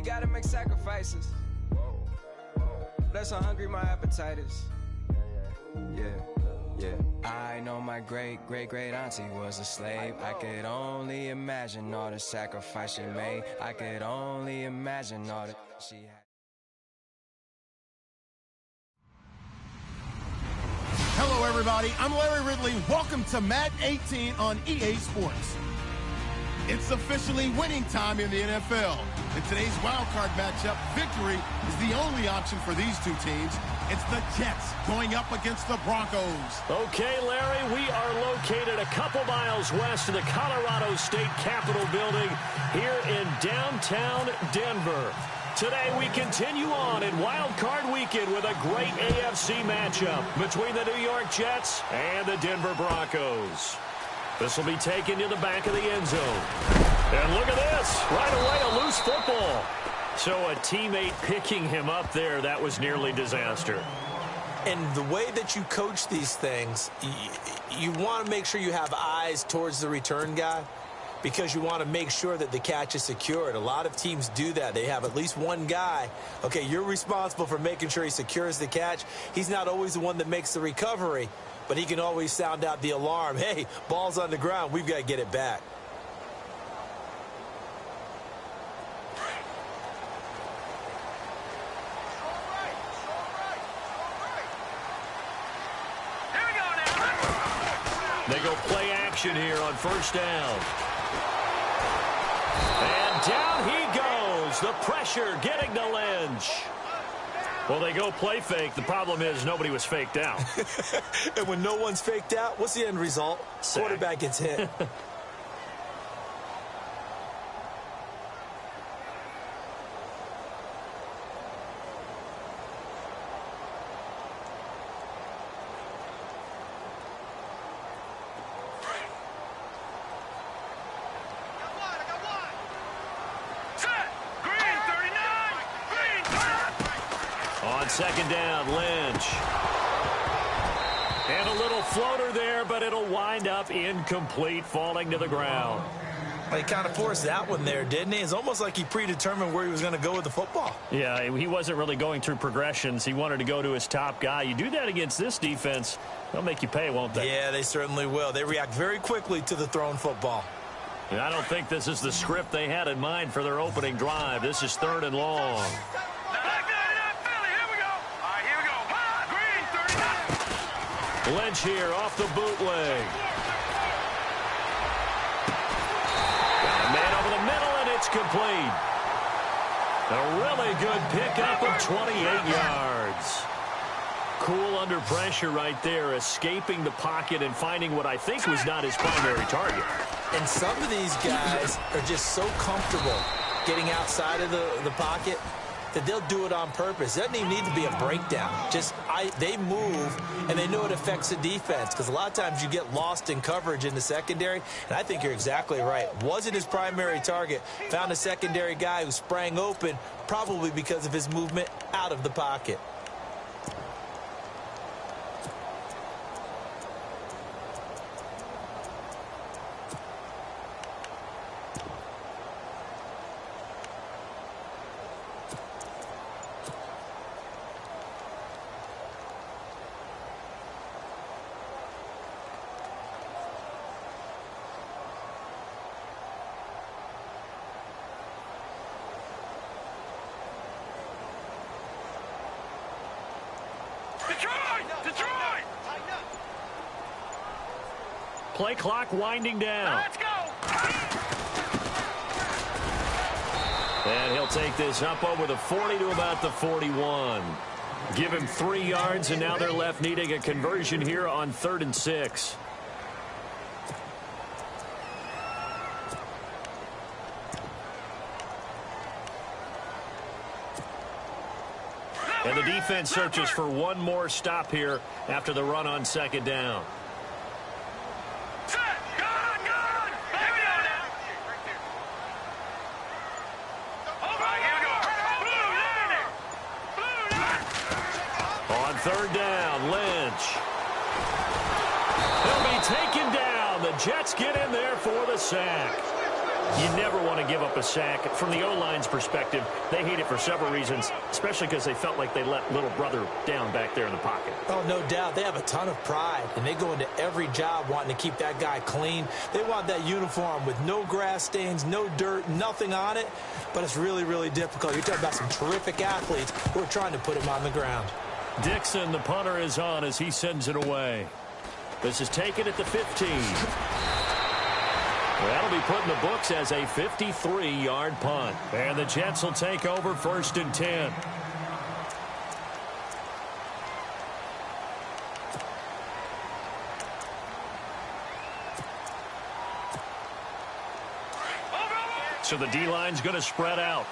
gotta make sacrifices. That's how hungry my appetite is. Yeah. I know my great auntie was a slave. I could only imagine all the sacrifice she made. I could only imagine all that she had. Hello, everybody. I'm Larry Ridley. Welcome to Madden 18 on EA Sports. It's officially winning time in the NFL. In today's wildcard matchup, victory is the only option for these two teams. It's the Jets going up against the Broncos. Okay, Larry, we are located a couple miles west of the Colorado State Capitol building here in downtown Denver. Today we continue on in Wild Card Weekend with a great AFC matchup between the New York Jets and the Denver Broncos. This will be taken to the back of the end zone. And look at this. Right away, a loose football. So a teammate picking him up there, that was nearly disaster. And the way that you coach these things, you want to make sure you have eyes towards the return guy, because you want to make sure that the catch is secured. A lot of teams do that. They have at least one guy. Okay, you're responsible for making sure he secures the catch. He's not always the one that makes the recovery, but he can always sound out the alarm. Hey, ball's on the ground. We've got to get it back. They go play action here on first down. And down he goes. The pressure getting to Lynch. Well, they go play fake. The problem is nobody was faked out. And when no one's faked out, what's the end result? Sack. Quarterback gets hit. Second down, Lynch. And a little floater there, but it'll wind up incomplete, falling to the ground. Well, he kind of forced that one there, didn't he? It's almost like he predetermined where he was going to go with the football. Yeah, he wasn't really going through progressions. He wanted to go to his top guy. You do that against this defense, they'll make you pay, won't they? Yeah, they certainly will. They react very quickly to the thrown football. And I don't think this is the script they had in mind for their opening drive. This is 3rd and long. Lynch here off the bootleg. Got a man over the middle, and it's complete. A really good pickup of 28 yards. Cool under pressure right there, escaping the pocket and finding what I think was not his primary target. And some of these guys are just so comfortable getting outside of the pocket that they'll do it on purpose. It doesn't even need to be a breakdown. They move, and they know it affects the defense, because a lot of times you get lost in coverage in the secondary, and I think you're exactly right. Wasn't his primary target. Found a secondary guy who sprang open, probably because of his movement out of the pocket. Play clock winding down. Let's go. And he'll take this up over the 40 to about the 41. Give him 3 yards, and now they're left needing a conversion here on 3rd and 6. And the defense searches for one more stop here after the run on 2nd down. On 3rd down, Lynch. He'll be taken down. The Jets get in there for the sack. You never want to give up a sack. From the O-line's perspective, they hate it for several reasons, especially because they felt like they let little brother down back there in the pocket. Oh, no doubt. They have a ton of pride, and they go into every job wanting to keep that guy clean. They want that uniform with no grass stains, no dirt, nothing on it, but it's really, really difficult. You're talking about some terrific athletes who are trying to put him on the ground. Dixon, the punter, is on as he sends it away. This is taken at the 15. That'll be put in the books as a 53-yard punt. And the Jets will take over 1st and 10. So the D-line's going to spread out.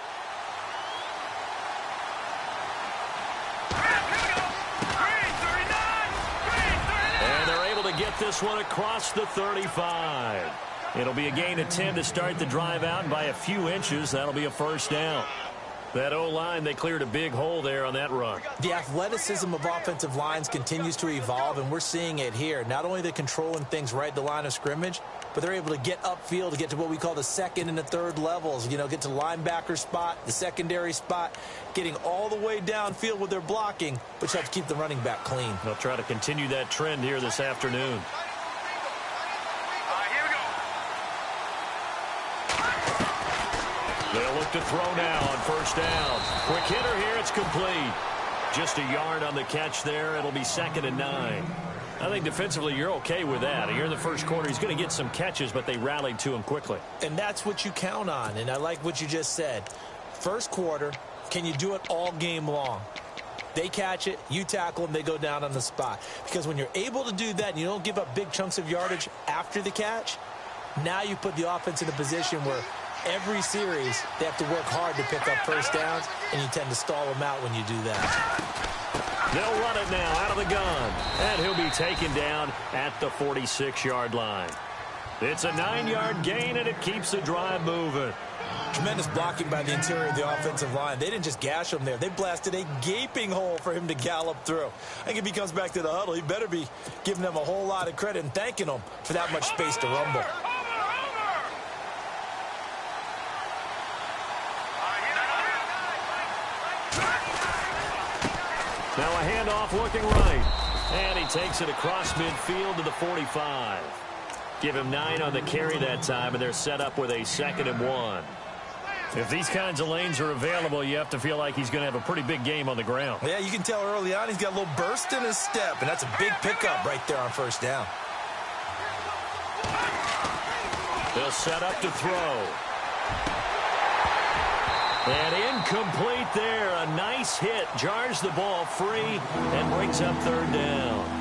And they're able to get this one across the 35. It'll be a gain of 10 to start the drive out, and by a few inches, that'll be a 1st down. That O-line, they cleared a big hole there on that run. The athleticism of offensive lines continues to evolve, and we're seeing it here. Not only are they controlling things right at the line of scrimmage, but they're able to get upfield to get to what we call the 2nd and the 3rd levels. You know, get to the linebacker spot, the secondary spot, getting all the way downfield with their blocking, but you have to keep the running back clean. They'll try to continue that trend here this afternoon. They'll look to throw now on 1st down. Quick hitter here, it's complete. Just a yard on the catch there. It'll be 2nd and 9. I think defensively you're okay with that. Here in the 1st quarter, he's going to get some catches, but they rallied to him quickly. And that's what you count on, and I like what you just said. 1st quarter, can you do it all game long? They catch it, you tackle them, they go down on the spot. Because when you're able to do that and you don't give up big chunks of yardage after the catch, now you put the offense in a position where every series, they have to work hard to pick up 1st downs, and you tend to stall them out when you do that. They'll run it now out of the gun, and he'll be taken down at the 46-yard line. It's a 9-yard gain, and it keeps the drive moving. Tremendous blocking by the interior of the offensive line. They didn't just gash him there. They blasted a gaping hole for him to gallop through. I think if he comes back to the huddle, he better be giving them a whole lot of credit and thanking them for that much space to rumble. Now a handoff looking right. And he takes it across midfield to the 45. Give him 9 on the carry that time, and they're set up with a 2nd and 1. If these kinds of lanes are available, you have to feel like he's going to have a pretty big game on the ground. Yeah, you can tell early on he's got a little burst in his step, and that's a big pickup right there on 1st down. They'll set up to throw. And incomplete there. A nice hit. Jars the ball free and brings up 3rd down.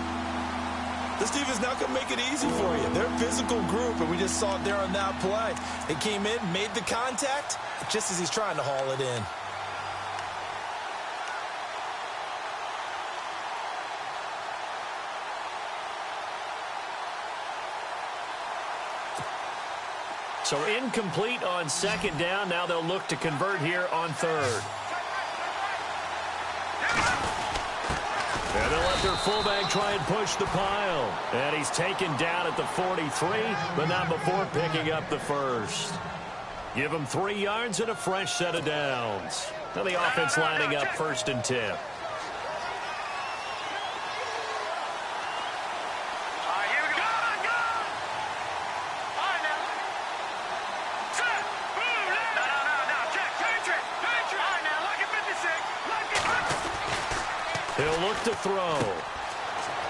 This defense not going to make it easy for you. They're a physical group, and we just saw it there on that play. They came in, made the contact, just as he's trying to haul it in. So incomplete on 2nd down. Now they'll look to convert here on 3rd. And they'll let their fullback try and push the pile. And he's taken down at the 43, but not before picking up the 1st. Give him 3 yards and a fresh set of downs. Now the offense lining up 1st and 10. He'll look to throw.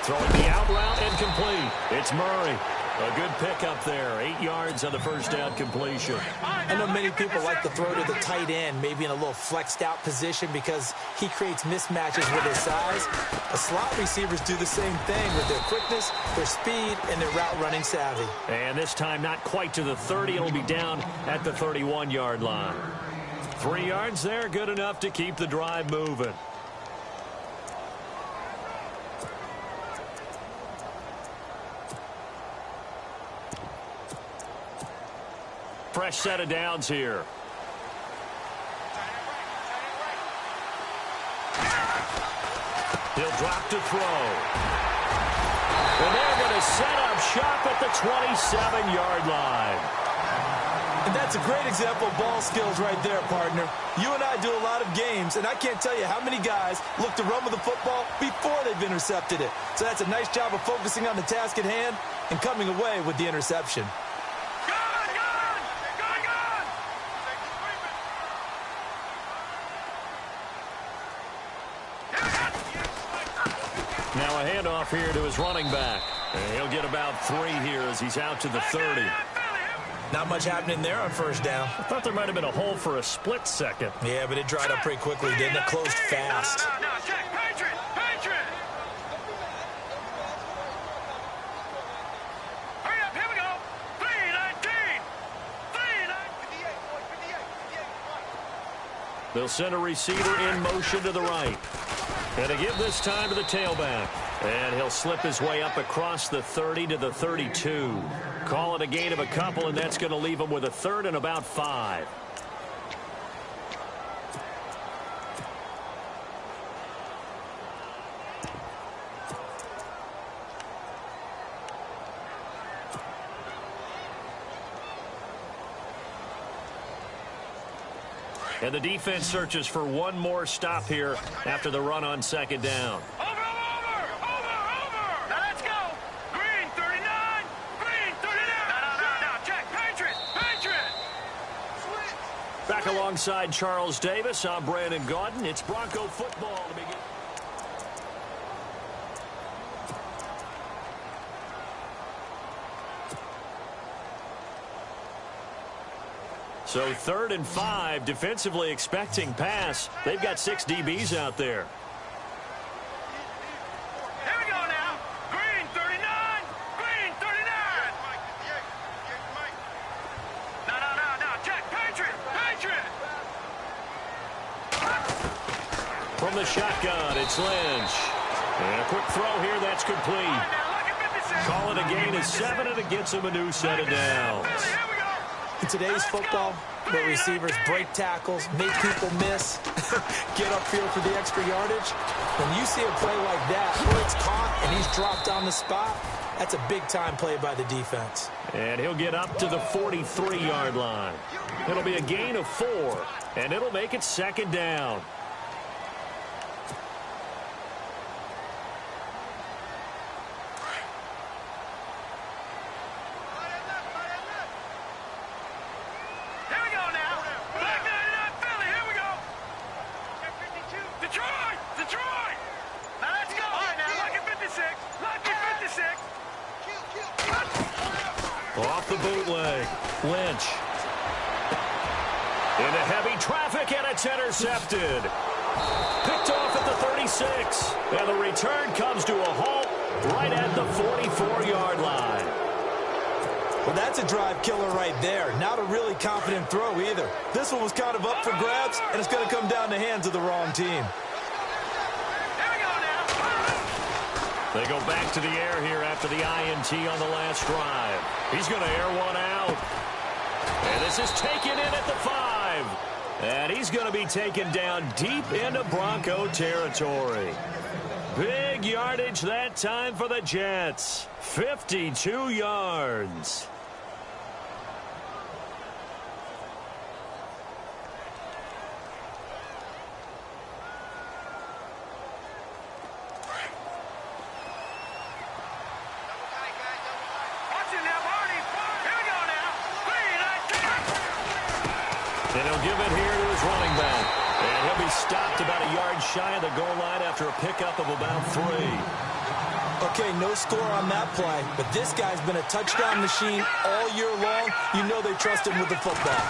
Throwing the out route and complete. It's Murray. A good pickup there. 8 yards on the 1st down completion. I know many people like to throw to the tight end, maybe in a little flexed out position because he creates mismatches with his size. The slot receivers do the same thing with their quickness, their speed, and their route running savvy. And this time not quite to the 30. It'll be down at the 31-yard line. 3 yards there, good enough to keep the drive moving. Fresh set of downs here. He'll drop to throw. And they're going to set up shop at the 27-yard line. And that's a great example of ball skills right there, partner. You and I do a lot of games, and I can't tell you how many guys look to run with the football before they've intercepted it. So that's a nice job of focusing on the task at hand and coming away with the interception. Now a handoff here to his running back. And he'll get about 3 here as he's out to the 30. Not much happening there on first down. I thought there might have been a hole for a split second. Yeah, but it dried up pretty quickly, didn't it? Closed fast. Now, check. Patriot. Hurry up, here we go. 3-19. 3-19. They'll send a receiver in motion to the right. And to give this time to the tailback. And he'll slip his way up across the 30 to the 32. Call it a gain of a couple, and that's going to leave him with a 3rd and about 5. And the defense searches for one more stop here after the run on 2nd down. Over. Now let's go. Green 39. Green 39. Now, check. Patriot. Back alongside Charles Davis, I'm Brandon Gaudin. It's Bronco football to begin. So 3rd and 5, defensively expecting pass. They've got 6 DBs out there. Here we go now. Green 39. Green 39. Now, check. Patriot. From the shotgun, it's Lynch. And a quick throw here, that's complete. Now, look at 56. Call it a gain of 7, and it gets him a new set of downs. Here we go. In today's football, where receivers break tackles, make people miss, get upfield for the extra yardage, when you see a play like that where it's caught and he's dropped on the spot, that's a big-time play by the defense. And he'll get up to the 43-yard line. It'll be a gain of 4, and it'll make it 2nd down. Detroit! Now let's go! All right, now, lucky 56! Lucky 56! Off the bootleg. Lynch. Into heavy traffic, and it's intercepted. Picked off at the 36. And the return comes to a halt right at the 44-yard line. Well, that's a drive killer right there. Not a really confident throw either. This one was kind of up for grabs, and it's going to come down the hands of the wrong team. They go back to the air here after the INT on the last drive. He's going to air one out. And this is taken in at the 5. And he's going to be taken down deep into Bronco territory. Big yardage that time for the Jets. 52 yards. And he'll give it here to his running back. And he'll be stopped about a yard shy of the goal line after a pickup of about 3. Okay, no score on that play, but this guy's been a touchdown machine all year long. You know they trust him with the football.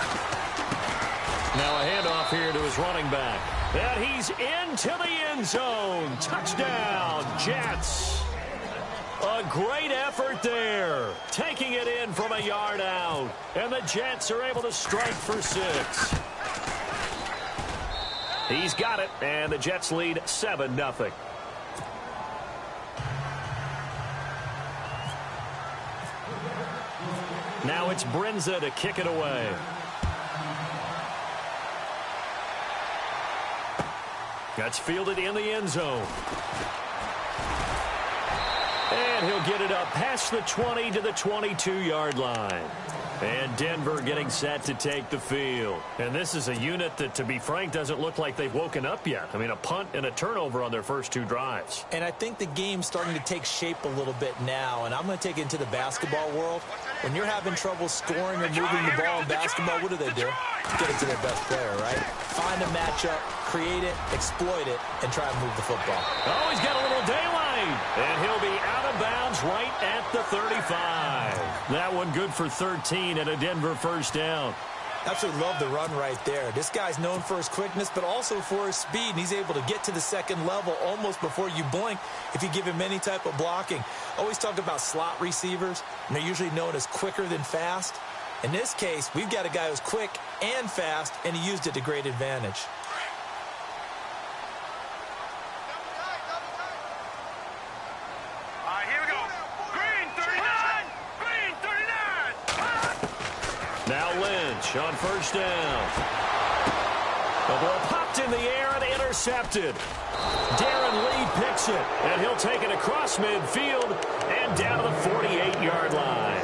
Now a handoff here to his running back. And he's into the end zone. Touchdown, Jets. A great effort there. Taking it in from a yard out. And the Jets are able to strike for 6. He's got it, and the Jets lead 7-0. Now it's Brinza to kick it away. That's fielded in the end zone. And he'll get it up past the 20 to the 22-yard line. And Denver getting set to take the field. And this is a unit that, to be frank, doesn't look like they've woken up yet. I mean, a punt and a turnover on their first 2 drives. And I think the game's starting to take shape a little bit now. And I'm going to take it into the basketball world. When you're having trouble scoring or moving the ball in basketball, what do? Get it to their best player, right? Find a matchup, create it, exploit it, and try and move the football. Oh, he's got a little daylight. And he'll be out of bounds right at the 35. That one good for 13 and a Denver first down. Absolutely love the run right there. This guy's known for his quickness, but also for his speed. And he's able to get to the second level almost before you blink if you give him any type of blocking. Always talk about slot receivers, and they're usually known as quicker than fast. In this case, we've got a guy who's quick and fast, and he used it to great advantage. Here we go. Green 39. Green 39. Now Lynch on first down. The ball popped in the air and intercepted. Darren Lee picks it, and he'll take it across midfield and down to the 48-yard line.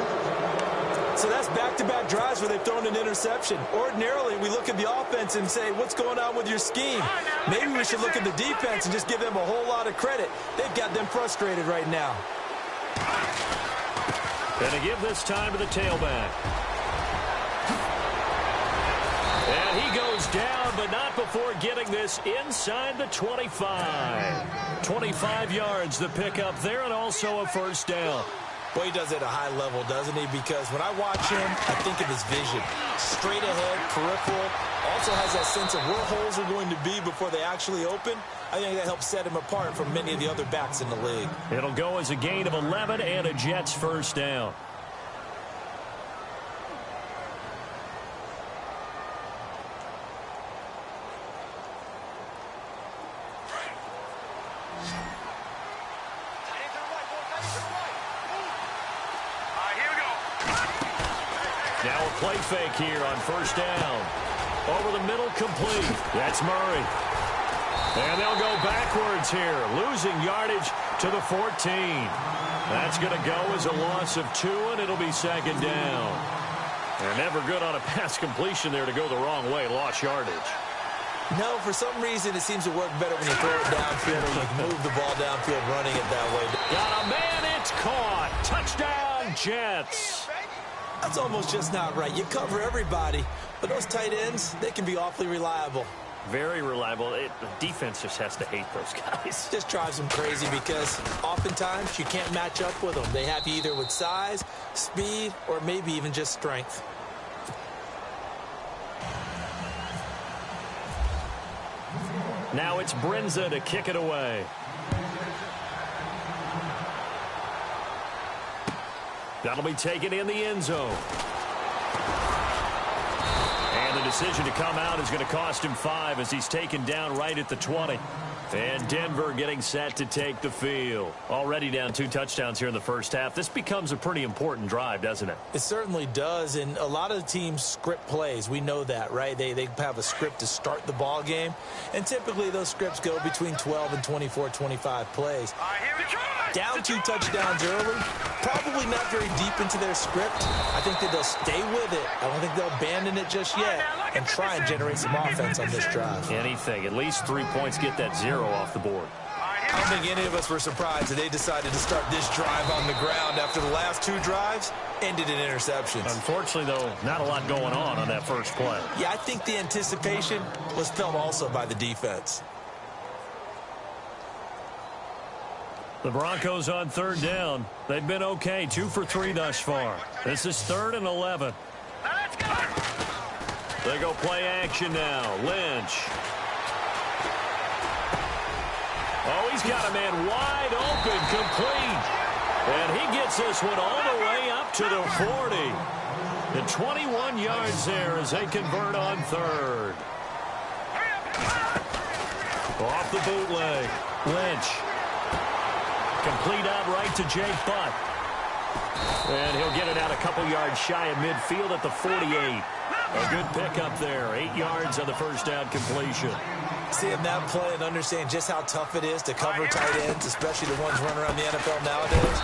So that's back-to-back drives where they've thrown an interception. Ordinarily, we look at the offense and say, what's going on with your scheme? Maybe we should look at the defense and just give them a whole lot of credit. They've got them frustrated right now. Going to give this time to the tailback. And he goes down, but not before getting this inside the 25. 25 yards, the pickup there, and also a first down. Boy, he does it at a high level, doesn't he? Because when I watch him, I think of his vision. Straight ahead, peripheral. Also has that sense of where holes are going to be before they actually open. I think that helps set him apart from many of the other backs in the league. It'll go as a gain of 11 and a Jets first down. Now a play fake here on first down. Over the middle, complete. That's Murray. And they'll go backwards here, losing yardage to the 14. That's going to go as a loss of 2, and it'll be second down. They're never good on a pass completion there to go the wrong way, lost yardage. No, for some reason it seems to work better when you throw it downfield or you can move the ball downfield running it that way. Got a man, it's caught. Touchdown, Jets. That's almost just not right. You cover everybody, but those tight ends, they can be awfully reliable. Very reliable. The defense just has to hate those guys. Just drives them crazy because oftentimes you can't match up with them. They have you either with size, speed, or maybe even just strength. Now it's Brinza to kick it away. That'll be taken in the end zone. And the decision to come out is going to cost him 5 as he's taken down right at the 20. And Denver getting set to take the field. Already down 2 touchdowns here in the first half. This becomes a pretty important drive, doesn't it? It certainly does, and a lot of teams script plays. We know that, right? They have a script to start the ball game, and typically those scripts go between 12 and 24, 25 plays. Down 2 touchdowns early, probably not very deep into their script. I think that they'll stay with it. I don't think they'll abandon it just yet and try and generate some offense on this drive. Anything. At least 3 points, get that 0 off the board. I don't think any of us were surprised that they decided to start this drive on the ground after the last 2 drives ended in interceptions. Unfortunately, though, not a lot going on that first play. Yeah, I think the anticipation was felt also by the defense. The Broncos on third down. They've been okay, 2 for 3 thus far. This is 3rd and 11. They go play action now. Lynch. Oh, he's got a man wide open, complete. And he gets this one all the way up to the 40. The 21 yards there as they convert on 3rd. Off the bootleg. Lynch. Complete out right to Jake Butt. And he'll get it out a couple yards shy of midfield at the 48. A good pickup there. 8 yards on the first down completion. Seeing that play and understand just how tough it is to cover tight ends, especially the ones running around the NFL nowadays.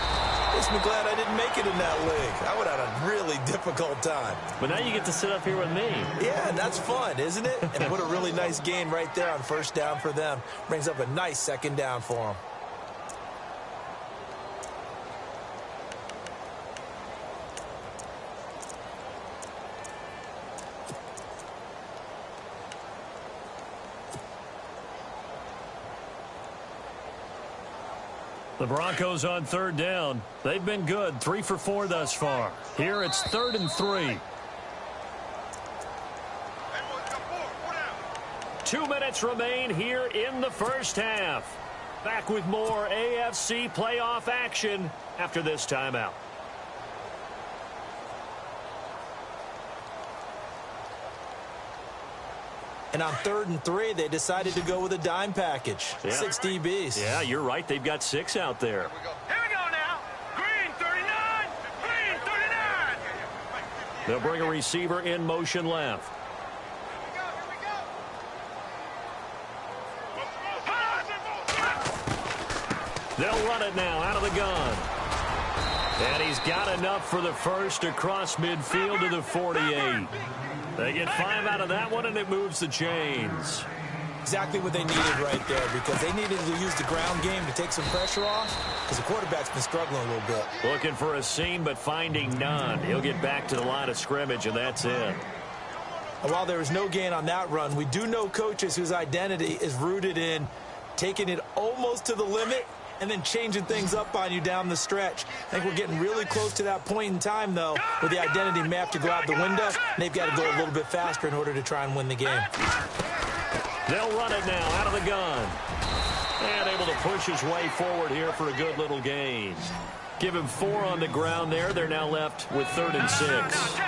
Makes me glad I didn't make it in that league. I would have had a really difficult time. But now you get to sit up here with me. Yeah, that's fun, isn't it? And put a really nice gain right there on first down for them. Brings up a nice second down for them. The Broncos on third down. They've been good, 3 for 4 thus far. Here it's 3rd and 3. 2 minutes remain here in the first half. Back with more AFC playoff action after this timeout. And on 3rd and 3, they decided to go with a dime package. Yeah. 6 DBs. Yeah, you're right. They've got 6 out there. Here we go now. Green 39. Green 39. They'll bring a receiver in motion left. They'll run it now out of the gun. And he's got enough for the first across midfield to the 48. They get 5 out of that one, and it moves the chains. Exactly what they needed right there, because they needed to use the ground game to take some pressure off, because the quarterback's been struggling a little bit. Looking for a seam, but finding none. He'll get back to the line of scrimmage, and that's it. And while there was no gain on that run, we do know coaches whose identity is rooted in taking it almost to the limit and then changing things up on you down the stretch. I think we're getting really close to that point in time, though, where the identity may have to go out the window, and they've got to go a little bit faster in order to try and win the game. They'll run it now out of the gun. And able to push his way forward here for a good little gain. Give him 4 on the ground there. They're now left with 3rd and 6.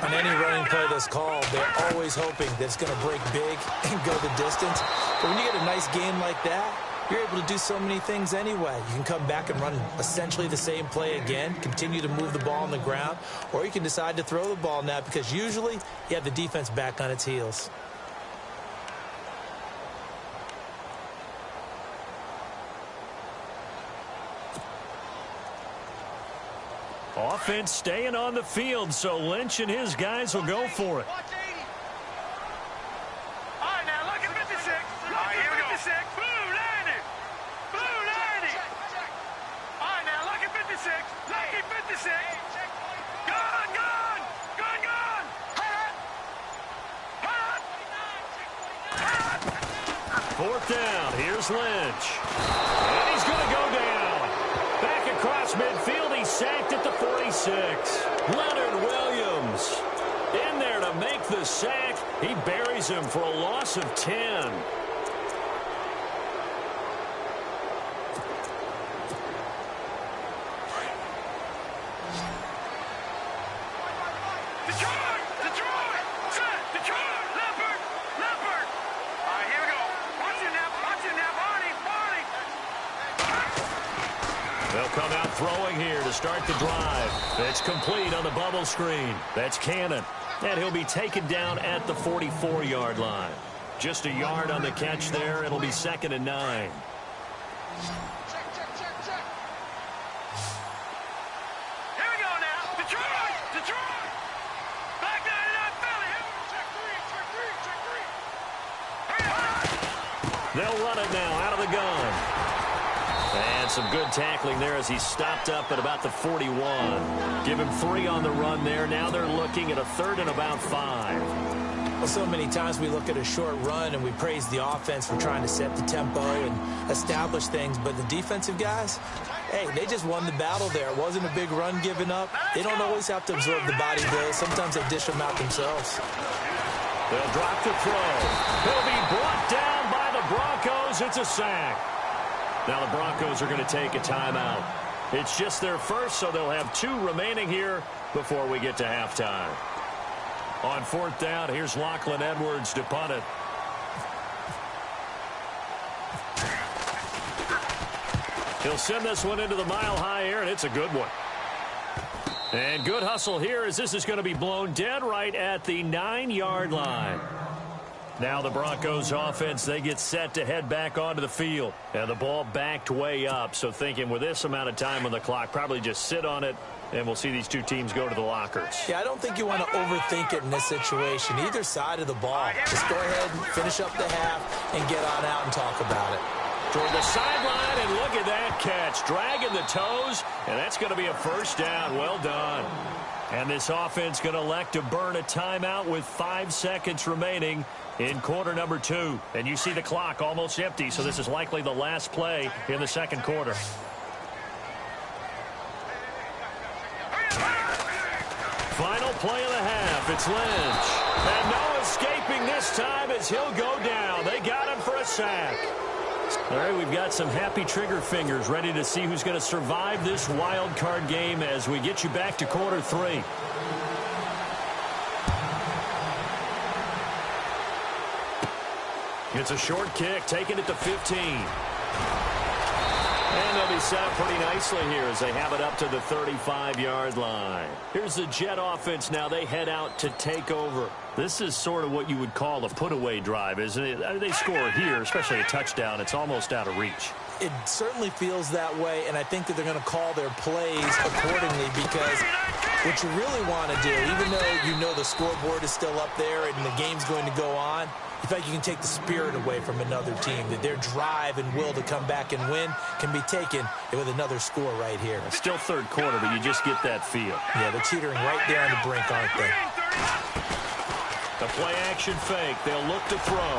On any running play that's called, they're always hoping that it's going to break big and go the distance. But when you get a nice gain like that, you're able to do so many things anyway. You can come back and run essentially the same play again, continue to move the ball on the ground, or you can decide to throw the ball now, because usually you have the defense back on its heels. Offense staying on the field, so Lynch and his guys will go for it. All right, now look at 56. All right, here we go. 56. Blue 90. Blue 90. All right, now look at 56. Lucky 56. Gun, gun. Gun, gun. Hut. Hut. 4th down. Here's Lynch. And he's going to go down. Back across midfield. He's sacked at the 46. Leonard Williams in there to make the sack. He buries him for a loss of 10. Detroit. Detroit. Set. Detroit. Leopard. Leopard. All right, here we go. Watch it now. Watch it now. Barney. Barney. They'll come out throwing here to start the drive. It's complete on the bubble screen. That's Cannon. And he'll be taken down at the 44-yard line. Just a yard on the catch there. It'll be 2nd and 9. Here we go now. Detroit. Detroit. Back 99 Philly. Check three. They'll run it now out of the gun. And some good tackling there as he stopped up at about the 41. Give him 3 on the run there. Now they're looking at a 3rd and about 5. Well, so many times we look at a short run and we praise the offense for trying to set the tempo and establish things. But the defensive guys, hey, they just won the battle there. It wasn't a big run given up. They don't always have to absorb the body blows. Sometimes they dish them out themselves. They'll drop the throw. He'll be brought down by the Broncos. It's a sack. Now the Broncos are going to take a timeout. It's just their first, so they'll have 2 remaining here before we get to halftime. On 4th down, here's Lachlan Edwards to punt it. He'll send this one into the mile-high air, and it's a good one. And good hustle here as this is going to be blown dead right at the 9-yard line. Now the Broncos offense, they get set to head back onto the field. And the ball backed way up. So thinking with this amount of time on the clock, probably just sit on it, and we'll see these two teams go to the lockers. Yeah, I don't think you want to overthink it in this situation. Either side of the ball. Just go ahead and finish up the half and get on out and talk about it. Toward the sideline, and look at that catch. Dragging the toes, and that's going to be a first down. Well done. And this offense going to elect to burn a timeout with 5 seconds remaining in quarter number 2. And you see the clock almost empty, so this is likely the last play in the second quarter. Final play of the half. It's Lynch. And no escaping this time as he'll go down. They got him for a sack. All right, we've got some happy trigger fingers ready to see who's going to survive this wild card game as we get you back to quarter 3. It's a short kick, taking it to 15. And they'll be set up pretty nicely here as they have it up to the 35-yard line. Here's the Jet offense now. They head out to take over. This is sort of what you would call a put-away drive, isn't it? They score here, especially a touchdown. It's almost out of reach. It certainly feels that way, and I think that they're going to call their plays accordingly because what you really want to do, even though you know the scoreboard is still up there and the game's going to go on, in fact, you can take the spirit away from another team, that their drive and will to come back and win can be taken with another score right here. It's still third quarter, but you just get that feel. Yeah, they're teetering right there on the brink, aren't they? The play action fake. They'll look to throw.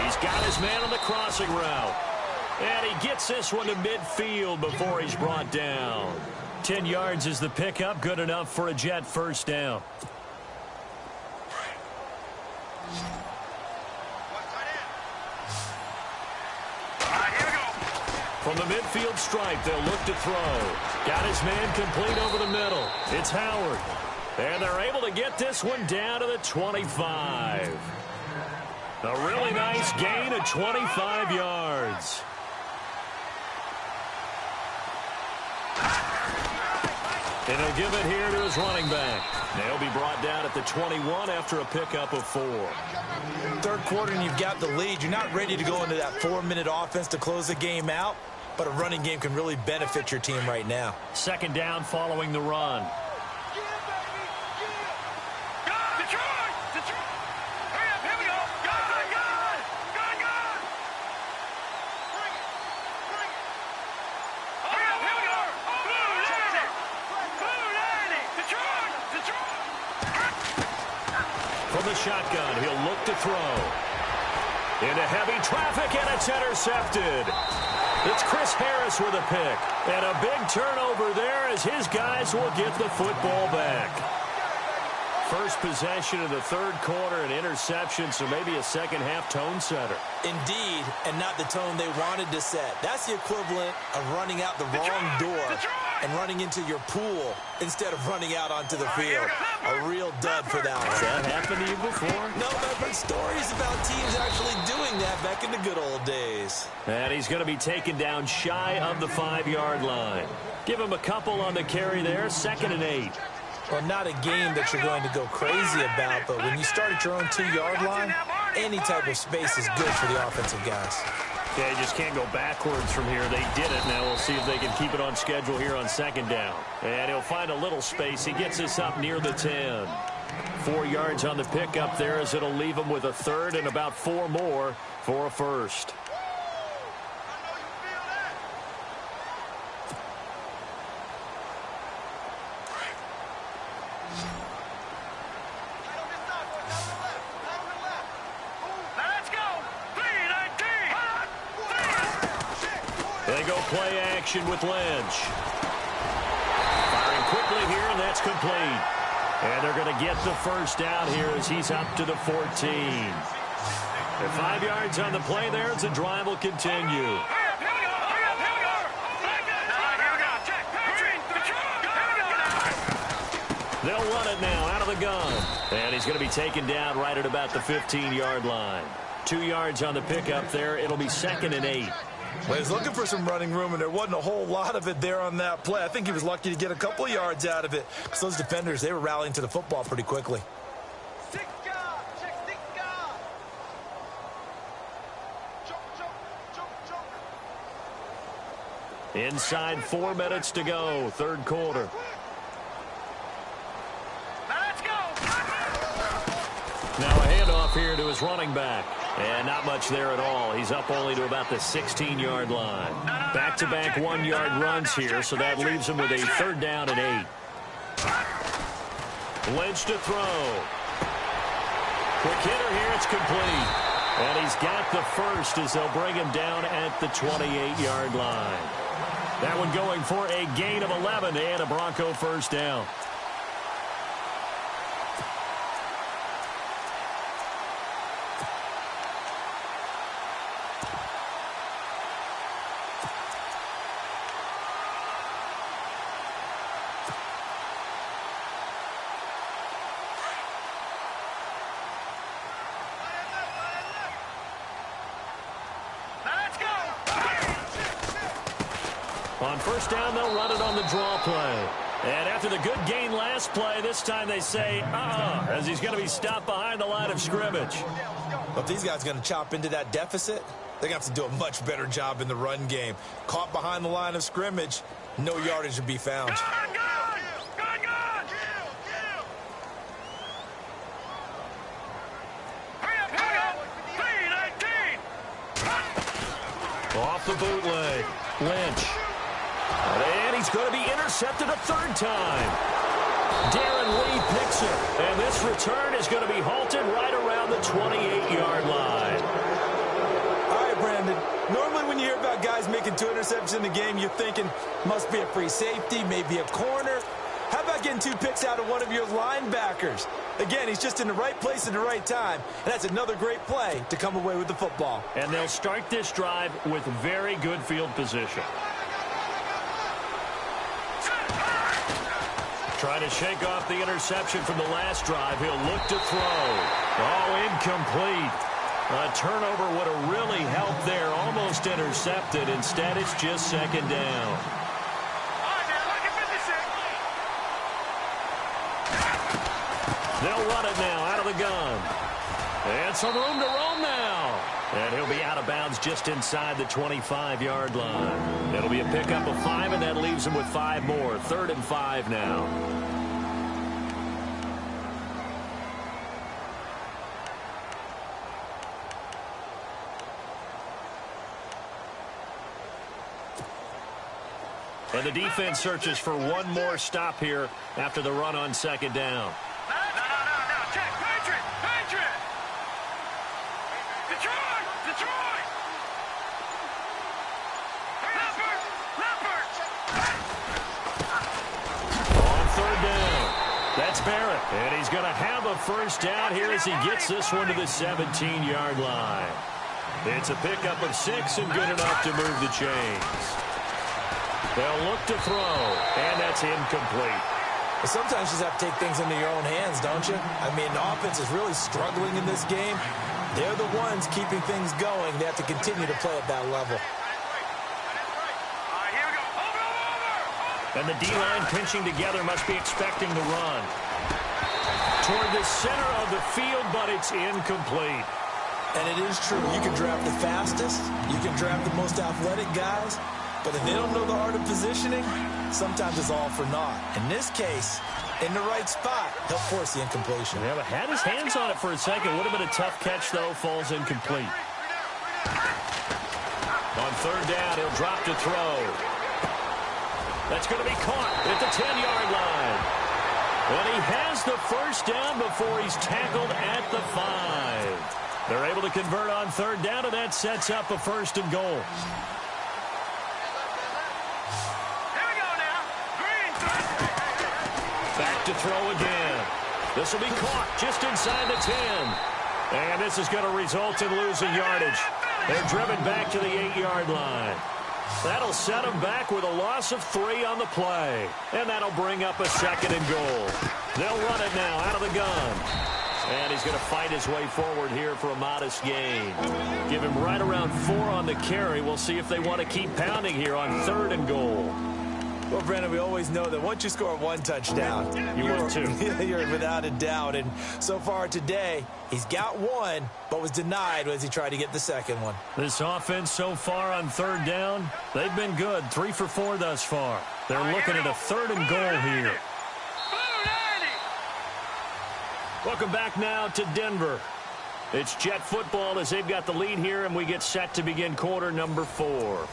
He's got his man on the crossing route. And he gets this one to midfield before he's brought down. 10 yards is the pickup. Good enough for a Jet first down. From the midfield stripe, they'll look to throw. Got his man complete over the middle. It's Howard. And they're able to get this one down to the 25. A really nice gain of 25 yards. And he'll give it here to his running back. They'll be brought down at the 21 after a pickup of 4. Third quarter and you've got the lead. You're not ready to go into that 4-minute offense to close the game out, but a running game can really benefit your team right now. Second down following the run. From the shotgun, he'll look to throw. Into heavy traffic, and it's intercepted. It's Chris Harris with a pick. And a big turnover there as his guys will get the football back. First possession of the third quarter, an interception, so maybe a second-half tone setter. Indeed, and not the tone they wanted to set. That's the equivalent of running out the wrong door and running into your pool instead of running out onto the field. A real dud for that one. Has that happened to you before? No, but I've heard stories about teams actually doing that back in the good old days. And he's going to be taken down shy of the 5-yard line. Give him a couple on the carry there, 2nd and 8. Well, not a game that you're going to go crazy about, but when you start at your own 2-yard line, any type of space is good for the offensive guys. Yeah, you just can't go backwards from here. They did it. Now we'll see if they can keep it on schedule here on second down. And he'll find a little space. He gets this up near the 10. 4 yards on the pickup there as it'll leave him with a third and about 4 more for a first. They go play action with Lynch. Firing quickly here, and that's complete. And they're going to get the first down here as he's up to the 14. And 5 yards on the play there as the drive will continue. They'll run it now out of the gun. And he's going to be taken down right at about the 15-yard line. 2 yards on the pickup there. It'll be 2nd and 8. Well, he was looking for some running room, and there wasn't a whole lot of it there on that play. I think he was lucky to get a couple of yards out of it because those defenders, they were rallying to the football pretty quickly. Inside 4 minutes to go, third quarter. Let's go. Now a handoff here to his running back. And not much there at all. He's up only to about the 16-yard line. Back-to-back 1-yard runs here, so that leaves him with a 3rd down and 8. Lynch to throw. Quick hitter here, it's complete. And he's got the first as they'll bring him down at the 28-yard line. That one going for a gain of 11 and a Bronco first down. On first down, they'll run it on the draw play. And after the good gain last play, this time they say, as he's going to be stopped behind the line of scrimmage. But if these guys are going to chop into that deficit, they're going to have to do a much better job in the run game. Caught behind the line of scrimmage, no yardage to be found. Off the bootleg, Lynch. And he's going to be intercepted a 3rd time. Darren Lee picks it. And this return is going to be halted right around the 28-yard line. All right, Brandon. Normally when you hear about guys making 2 interceptions in the game, you're thinking, must be a free safety, maybe a corner. How about getting 2 picks out of one of your linebackers? Again, he's just in the right place at the right time. And that's another great play to come away with the football. And they'll start this drive with very good field position. Trying to shake off the interception from the last drive. He'll look to throw. Oh, incomplete. A turnover would have really helped there. Almost intercepted. Instead, it's just 2nd down. They'll run it now out of the gun. And some room to roam now. And he'll be out of bounds just inside the 25-yard line. It'll be a pickup of 5, and that leaves him with 5 more. 3rd and 5 now. And the defense searches for one more stop here after the run on 2nd down. That's Barrett, and he's going to have a first down here as he gets this one to the 17-yard line. It's a pickup of 6 and good enough to move the chains. They'll look to throw, and that's incomplete. But sometimes you just have to take things into your own hands, don't you? I mean, the offense is really struggling in this game. They're the ones keeping things going. They have to continue to play at that level. And the D-line pinching together must be expecting to run. Toward the center of the field, but it's incomplete. And it is true. You can draft the fastest. You can draft the most athletic guys. But if they don't know the art of positioning, sometimes it's all for naught. In this case, in the right spot, he'll force the incompletion. Yeah, but had his hands on it for a second. Would have been a tough catch, though. Falls incomplete. On 3rd down, he'll drop to throw. That's going to be caught at the 10-yard line. And he has the first down before he's tackled at the 5. They're able to convert on 3rd down, and that sets up a 1st and goal. Here we go now. Green. Back to throw again. This will be caught just inside the 10. And this is going to result in losing yardage. They're driven back to the 8-yard line. That'll set him back with a loss of 3 on the play. And that'll bring up a 2nd and goal. They'll run it now out of the gun. And he's going to fight his way forward here for a modest gain. Give him right around 4 on the carry. We'll see if they want to keep pounding here on 3rd and goal. Well, Brandon, we always know that once you score one touchdown, you're two. You're without a doubt. And so far today, he's got one, but was denied as he tried to get the second one. This offense so far on third down, they've been good. 3 for 4 thus far. They're looking at a 3rd and goal here. Welcome back now to Denver. It's Jet football as they've got the lead here, and we get set to begin quarter number 4.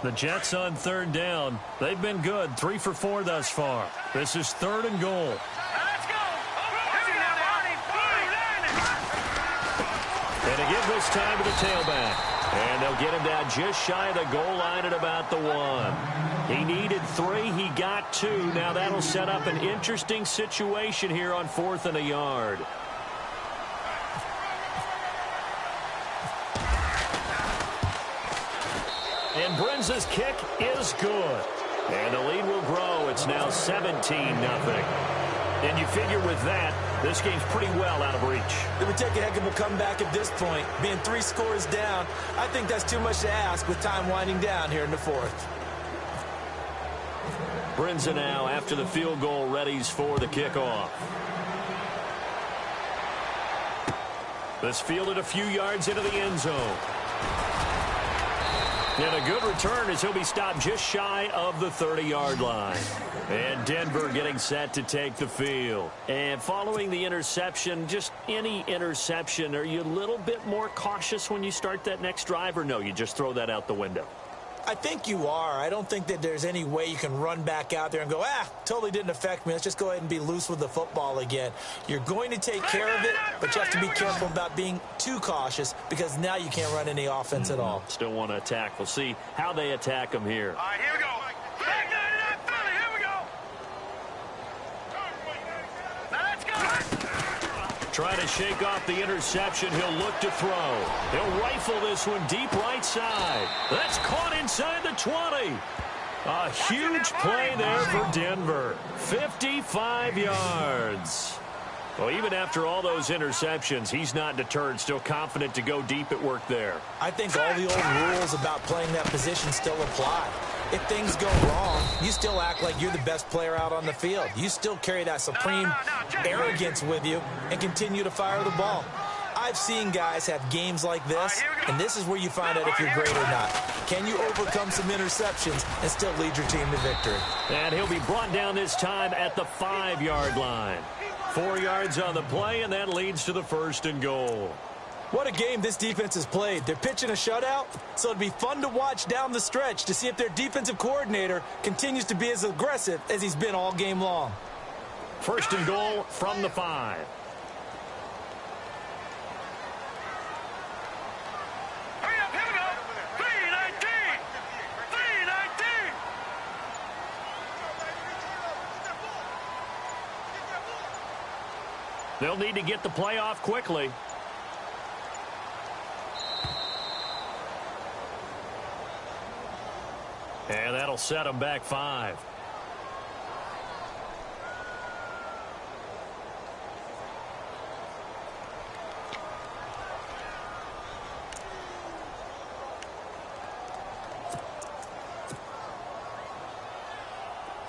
The Jets on 3rd down. They've been good. 3 for 4 thus far. This is 3rd and goal. Let's go. And they give this time to the tailback. And they'll get him down just shy of the goal line at about the 1. He needed 3. He got 2. Now that'll set up an interesting situation here on 4th and a yard. And Brenza's kick is good. And the lead will grow. It's now 17-0. And you figure with that, this game's pretty well out of reach. It would take a heck of a comeback at this point. Being 3 scores down, I think that's too much to ask with time winding down here in the 4th. Brenza now, after the field goal, readies for the kickoff. This fielded a few yards into the end zone. And a good return as he'll be stopped just shy of the 30-yard line. And Denver getting set to take the field. And following the interception, just any interception, are you a little bit more cautious when you start that next drive, or no, you just throw that out the window? I think you are. I don't think that there's any way you can run back out there and go, totally didn't affect me. Let's just go ahead and be loose with the football again. You're going to take care of it, but you have to be careful about being too cautious because now you can't run any offense at all. Still want to attack. We'll see how they attack him here. All right, here we go. Back 99 Philly, here we go. Now let's go. Trying to shake off the interception. He'll look to throw. He'll rifle this one deep right side. That's caught inside the 20. A huge play there for Denver. 55 yards. Well, even after all those interceptions, he's not deterred, still confident to go deep at work there. I think all the old rules about playing that position still apply. If things go wrong, you still act like you're the best player out on the field. You still carry that supreme arrogance with you and continue to fire the ball. I've seen guys have games like this, and this is where you find out if you're great or not. Can you overcome some interceptions and still lead your team to victory? And he'll be brought down this time at the 5-yard line. 4 yards on the play, and that leads to the 1st and goal. What a game this defense has played. They're pitching a shutout, so it'll be fun to watch down the stretch to see if their defensive coordinator continues to be as aggressive as he's been all game long. 1st and goal from the 5. Hurry up, here we go. 319. 319. They'll need to get the play off quickly. And that'll set them back 5.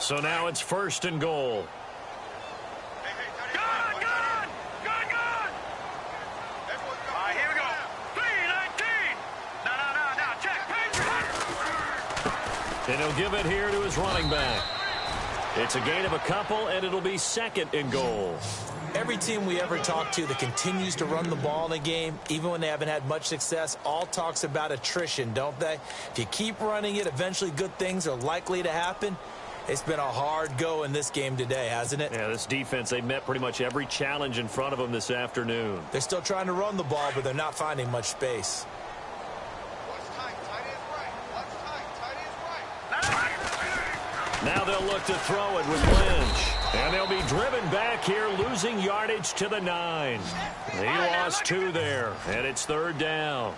So now it's 1st and goal. And he'll give it here to his running back. It's a gain of a couple, and it'll be 2nd and goal. Every team we ever talk to that continues to run the ball in a game, even when they haven't had much success, all talks about attrition, don't they? If you keep running it, eventually good things are likely to happen. It's been a hard go in this game today, hasn't it? Yeah, this defense, they met pretty much every challenge in front of them this afternoon. They're still trying to run the ball, but they're not finding much space. Now they'll look to throw it with Lynch. And they'll be driven back here, losing yardage to the 9. He lost 2 there, and it's 3rd down.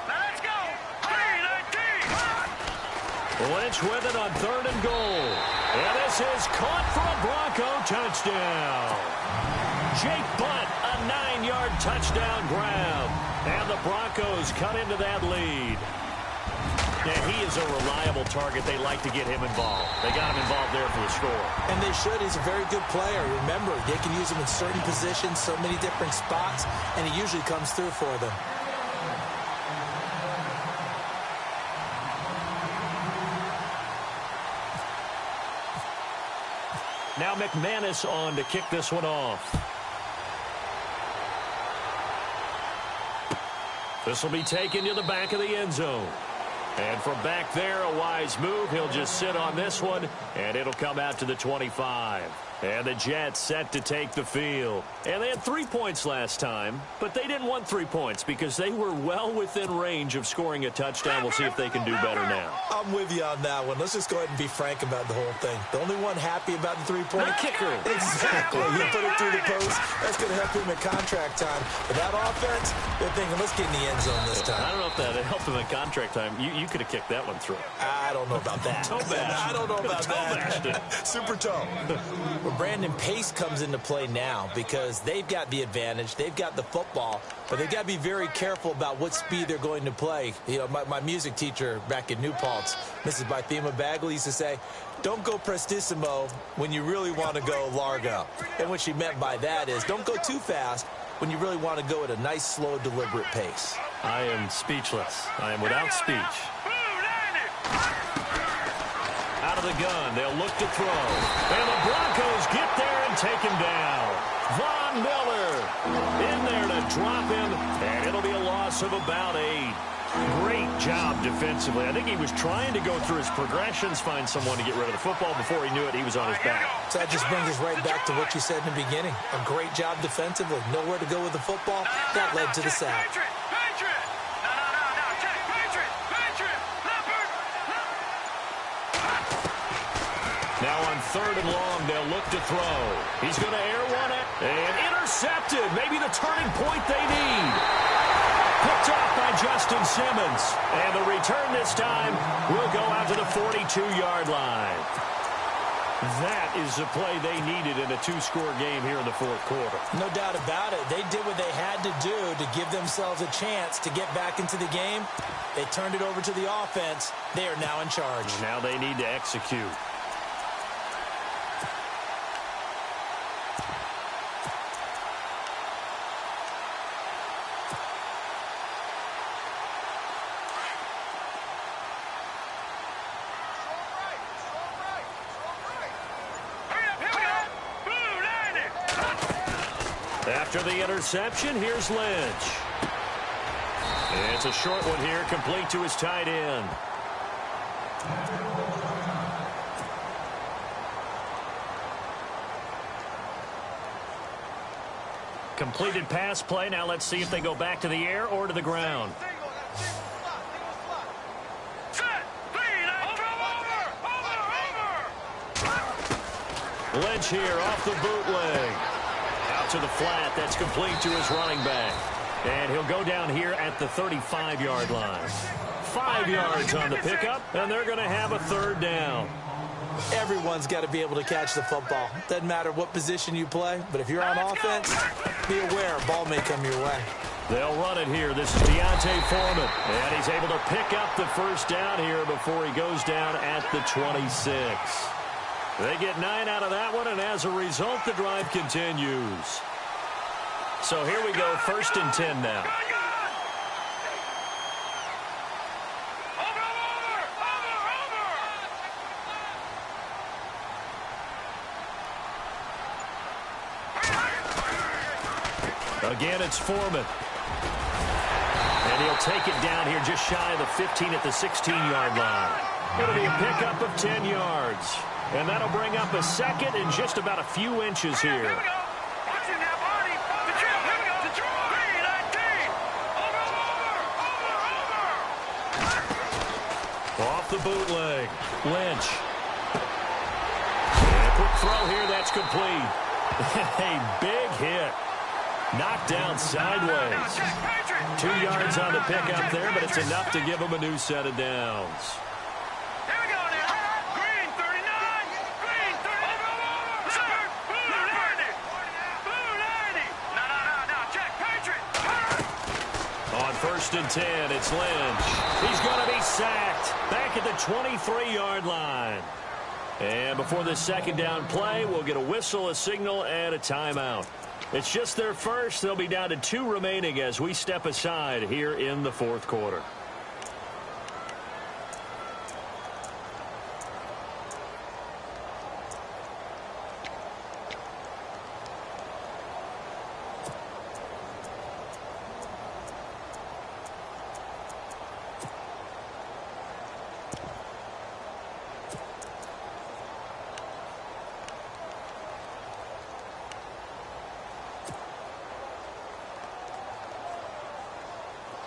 Let's go. 3-19. Lynch with it on 3rd and goal. And this is caught for a Bronco touchdown. Jake Butt, a 9-yard touchdown grab. And the Broncos cut into that lead. And he is a reliable target. They like to get him involved. They got him involved there for the score. And they should. He's a very good player. Remember, they can use him in certain positions, so many different spots, and he usually comes through for them. Now McManus on to kick this one off. This will be taken to the back of the end zone. And from back there, a wise move. He'll just sit on this one, and it'll come out to the 25. And the Jets set to take the field. And they had 3 points last time, but they didn't want 3 points because they were well within range of scoring a touchdown. We'll see if they can do better now. I'm with you on that one. Let's just go ahead and be frank about the whole thing. The only one happy about the 3-point kicker. Exactly. You put it through the post. That's going to help him at contract time. But that offense, they're thinking, let's get in the end zone this time. I don't know if that helped him at contract time. You could have kicked that one through. I don't know about that. I don't know about that. Super toe. Well, Brandon, pace comes into play now because they've got the advantage. They've got the football, but they've got to be very careful about what speed they're going to play. You know, my music teacher back in New Paltz, Mrs. Bythema Bagley, used to say, don't go prestissimo when you really want to go largo. And what she meant by that is don't go too fast when you really want to go at a nice, slow, deliberate pace. I am speechless. I am without speech. Out of the gun, they'll look to throw. And the Broncos get there and take him down. Von Miller in there to drop him, and it'll be a loss of about 8. Great job defensively. I think he was trying to go through his progressions, find someone to get rid of the football. Before he knew it, he was on his back. So that just brings us right back to what you said in the beginning. A great job defensively. Nowhere to go with the football. That led to the sack. Now on 3rd and long, they'll look to throw. He's going to air one and intercepted. Maybe the turning point they need. Picked off by Justin Simmons. And the return this time will go out to the 42-yard line. That is the play they needed in a 2-score game here in the 4th quarter. No doubt about it. They did what they had to do to give themselves a chance to get back into the game. They turned it over to the offense. They are now in charge. Now they need to execute. After the interception, here's Lynch. And it's a short one here, complete to his tight end. Completed pass play. Now let's see if they go back to the air or to the ground. Lynch here off the bootleg. Out to the flat. That's complete to his running back. And he'll go down here at the 35-yard line. 5 yards on the pickup, and they're going to have a 3rd down. Everyone's got to be able to catch the football. Doesn't matter what position you play, but if you're on offense, be aware, ball may come your way. They'll run it here. This is Deontay Foreman. And he's able to pick up the 1st down here before he goes down at the 26. They get 9 out of that one, and as a result, the drive continues. So here we go, 1st and 10 now. Again, it's Foreman. And he'll take it down here just shy of the 15 at the 16-yard line. It'll be a pickup of 10 yards. And that'll bring up a 2nd and just about a few inches here. Off the bootleg. Lynch. complete. A big hit. Knocked down sideways. 2 yards on the pickup there, but it's enough to give him a new set of downs. Here we go now. Green 39. Green 30. Sir. Blue 90. Blue 90. No. Check. Patriot. On 1st and 10, it's Lynch. He's going to be sacked. Back at the 23-yard line. And before this second down play, we'll get a whistle, a signal, and a timeout. It's just their first. They'll be down to 2 remaining as we step aside here in the 4th quarter.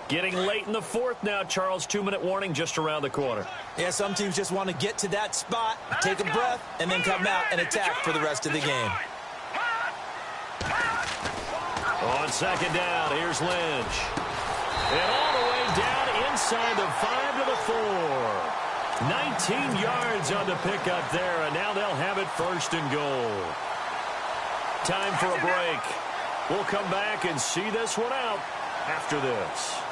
Getting late in the 4th now, Charles. 2-minute warning just around the corner. Yeah, some teams just want to get to that spot, take a breath, and then come out and attack for the rest of the game. On 2nd down, here's Lynch. And all the way down inside the 5 to the 4. 19 yards on the pickup there, and now they'll have it 1st and goal. Time for a break. We'll come back and see this one out after this.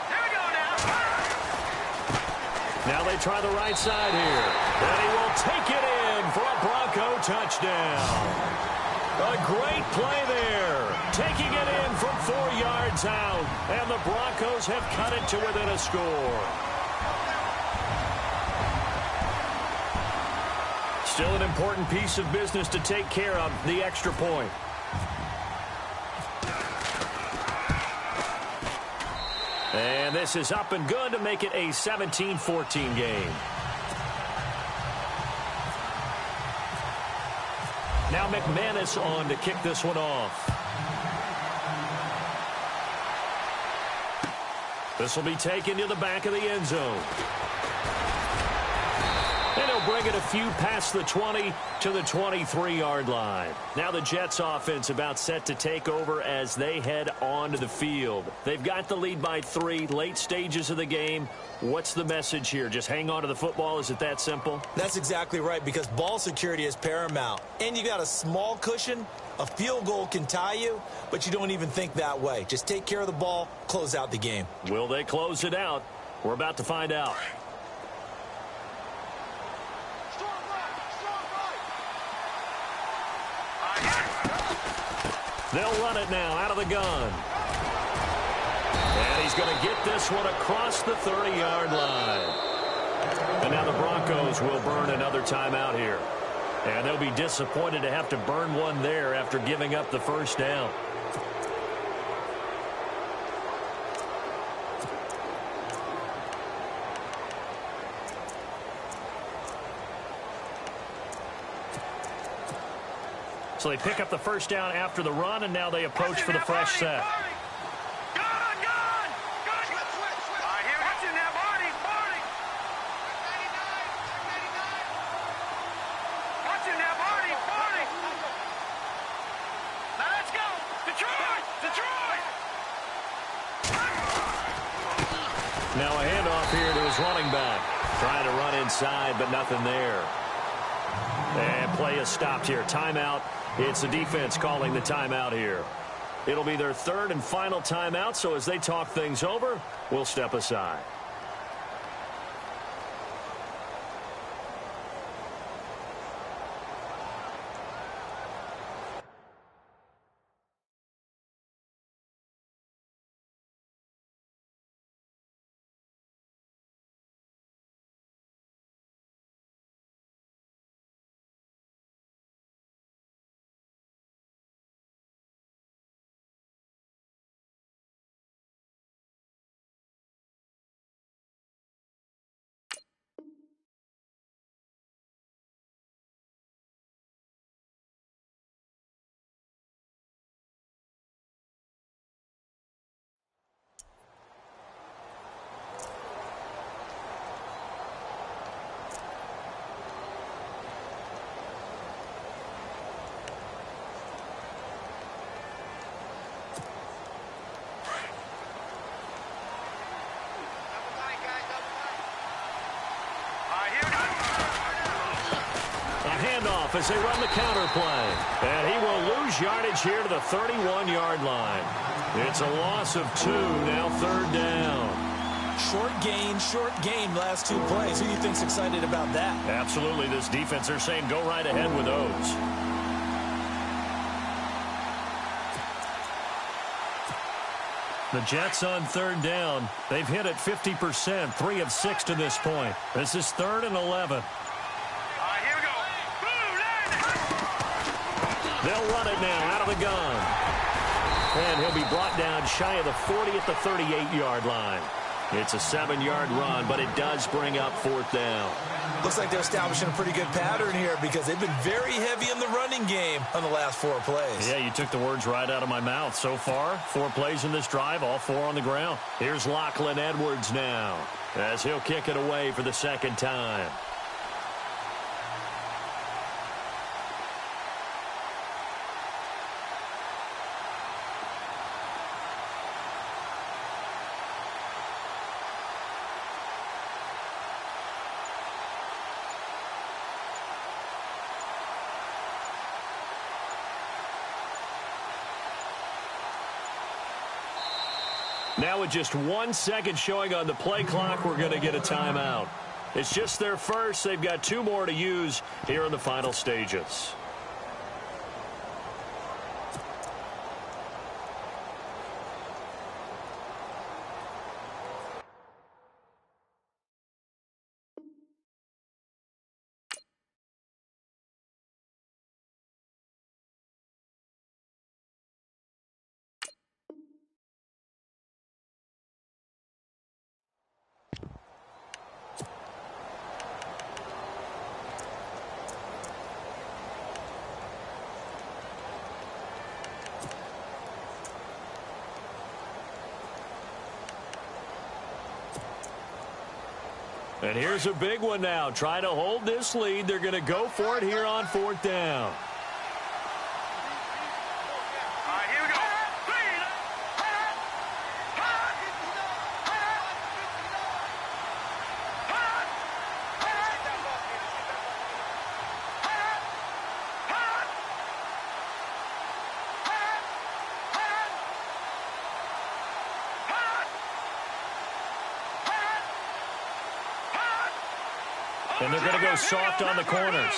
Now they try the right side here. And he will take it in for a Bronco touchdown. A great play there. Taking it in from 4 yards out. And the Broncos have cut it to within a score. Still an important piece of business to take care of, the extra point. And this is up and good to make it a 17-14 game. Now McManus on to kick this one off. This will be taken to the back of the end zone. And he'll bring it a few past the 20 to the 23-yard line. Now the Jets offense about set to take over as they head onto the field. They've got the lead by 3, late stages of the game. What's the message here? Just hang on to the football? Is it that simple? That's exactly right, because ball security is paramount. And you got a small cushion. A field goal can tie you, but you don't even think that way. Just take care of the ball, close out the game. Will they close it out? We're about to find out. They'll run it now out of the gun. And he's going to get this one across the 30-yard line. And now the Broncos will burn another timeout here. And they'll be disappointed to have to burn one there after giving up the first down. So they pick up the first down after the run, and now they approach for the fresh set. Now a handoff here to his running back. Trying to run inside, but nothing there. And play is stopped here. Timeout. It's the defense calling the timeout here. It'll be their 3rd and final timeout, so as they talk things over, we'll step aside. off as they run the counter play. And he will lose yardage here to the 31-yard line. It's a loss of 2, now 3rd down. Short gain, last 2 plays. Who do you think's excited about that? Absolutely, this defense, they're saying go right ahead with those. The Jets on 3rd down. They've hit it 50%, 3 of 6 to this point. This is 3rd and 11. Here we go. They'll run it now out of the gun. And he'll be brought down shy of the 40 at the 38-yard line. It's a 7-yard run, but it does bring up 4th down. Looks like they're establishing a pretty good pattern here because they've been very heavy in the running game on the last 4 plays. Yeah, you took the words right out of my mouth. So far, 4 plays in this drive, all 4 on the ground. Here's Lachlan Edwards now as he'll kick it away for the 2nd time. Now with just 1 second showing on the play clock, we're going to get a timeout. It's just their first. They've got 2 more to use here in the final stages. And here's a big one now. Try to hold this lead. They're going to go for it here on 4th down. Here we go. And they're going to go soft on the corners.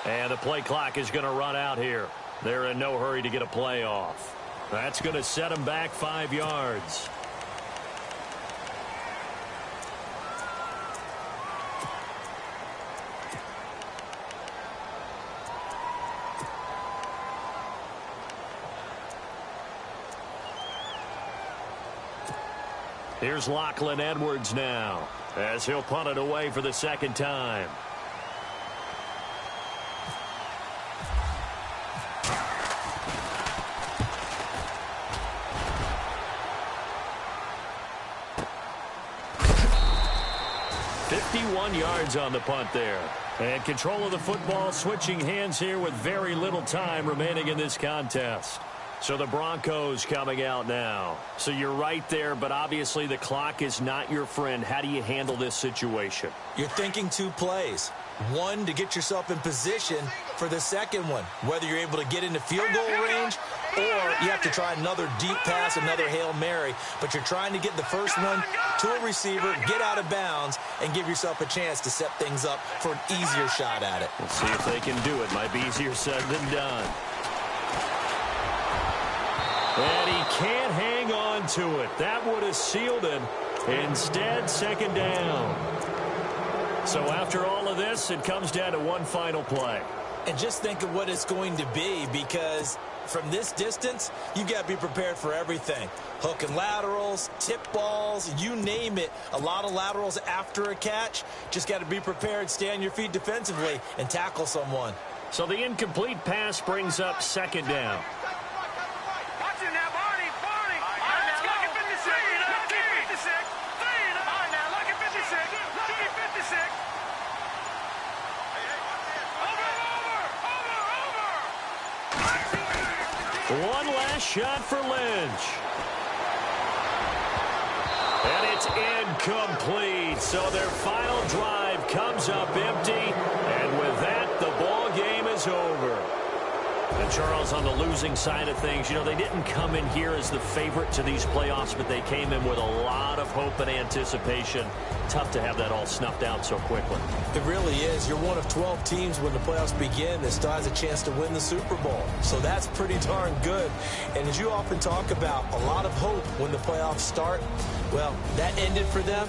And the play clock is going to run out here. They're in no hurry to get a play off. That's going to set them back 5 yards. Here's Lachlan Edwards now as he'll punt it away for the 2nd time. Yards on the punt there. And control of the football, switching hands here with very little time remaining in this contest. So the Broncos coming out now. So you're right there, but obviously the clock is not your friend. How do you handle this situation? You're thinking 2 plays. 1 to get yourself in position for the 2nd one, whether you're able to get into field goal range or you have to try another deep pass, another Hail Mary. But you're trying to get the first one to a receiver, get out of bounds, and give yourself a chance to set things up for an easier shot at it. We'll see if they can do it. Might be easier said than done. And he can't hang on to it. That would have sealed it. Instead, 2nd down. So after all of this, it comes down to 1 final play. And just think of what it's going to be, because from this distance, you've got to be prepared for everything. Hook and laterals, tip balls, you name it. A lot of laterals after a catch. Just got to be prepared, stay on your feet defensively, and tackle someone. So the incomplete pass brings up 2nd down. One last shot for Lynch. Almost incomplete. So their final drive comes up empty. And with that, the ball game is over. And Charles, on the losing side of things, you know, they didn't come in here as the favorite to these playoffs, but they came in with a lot of hope and anticipation. Tough to have that all snuffed out so quickly. It really is. You're one of 12 teams when the playoffs begin that still has a chance to win the Super Bowl. So that's pretty darn good. And as you often talk about, a lot of hope when the playoffs start. Well, that ended for them.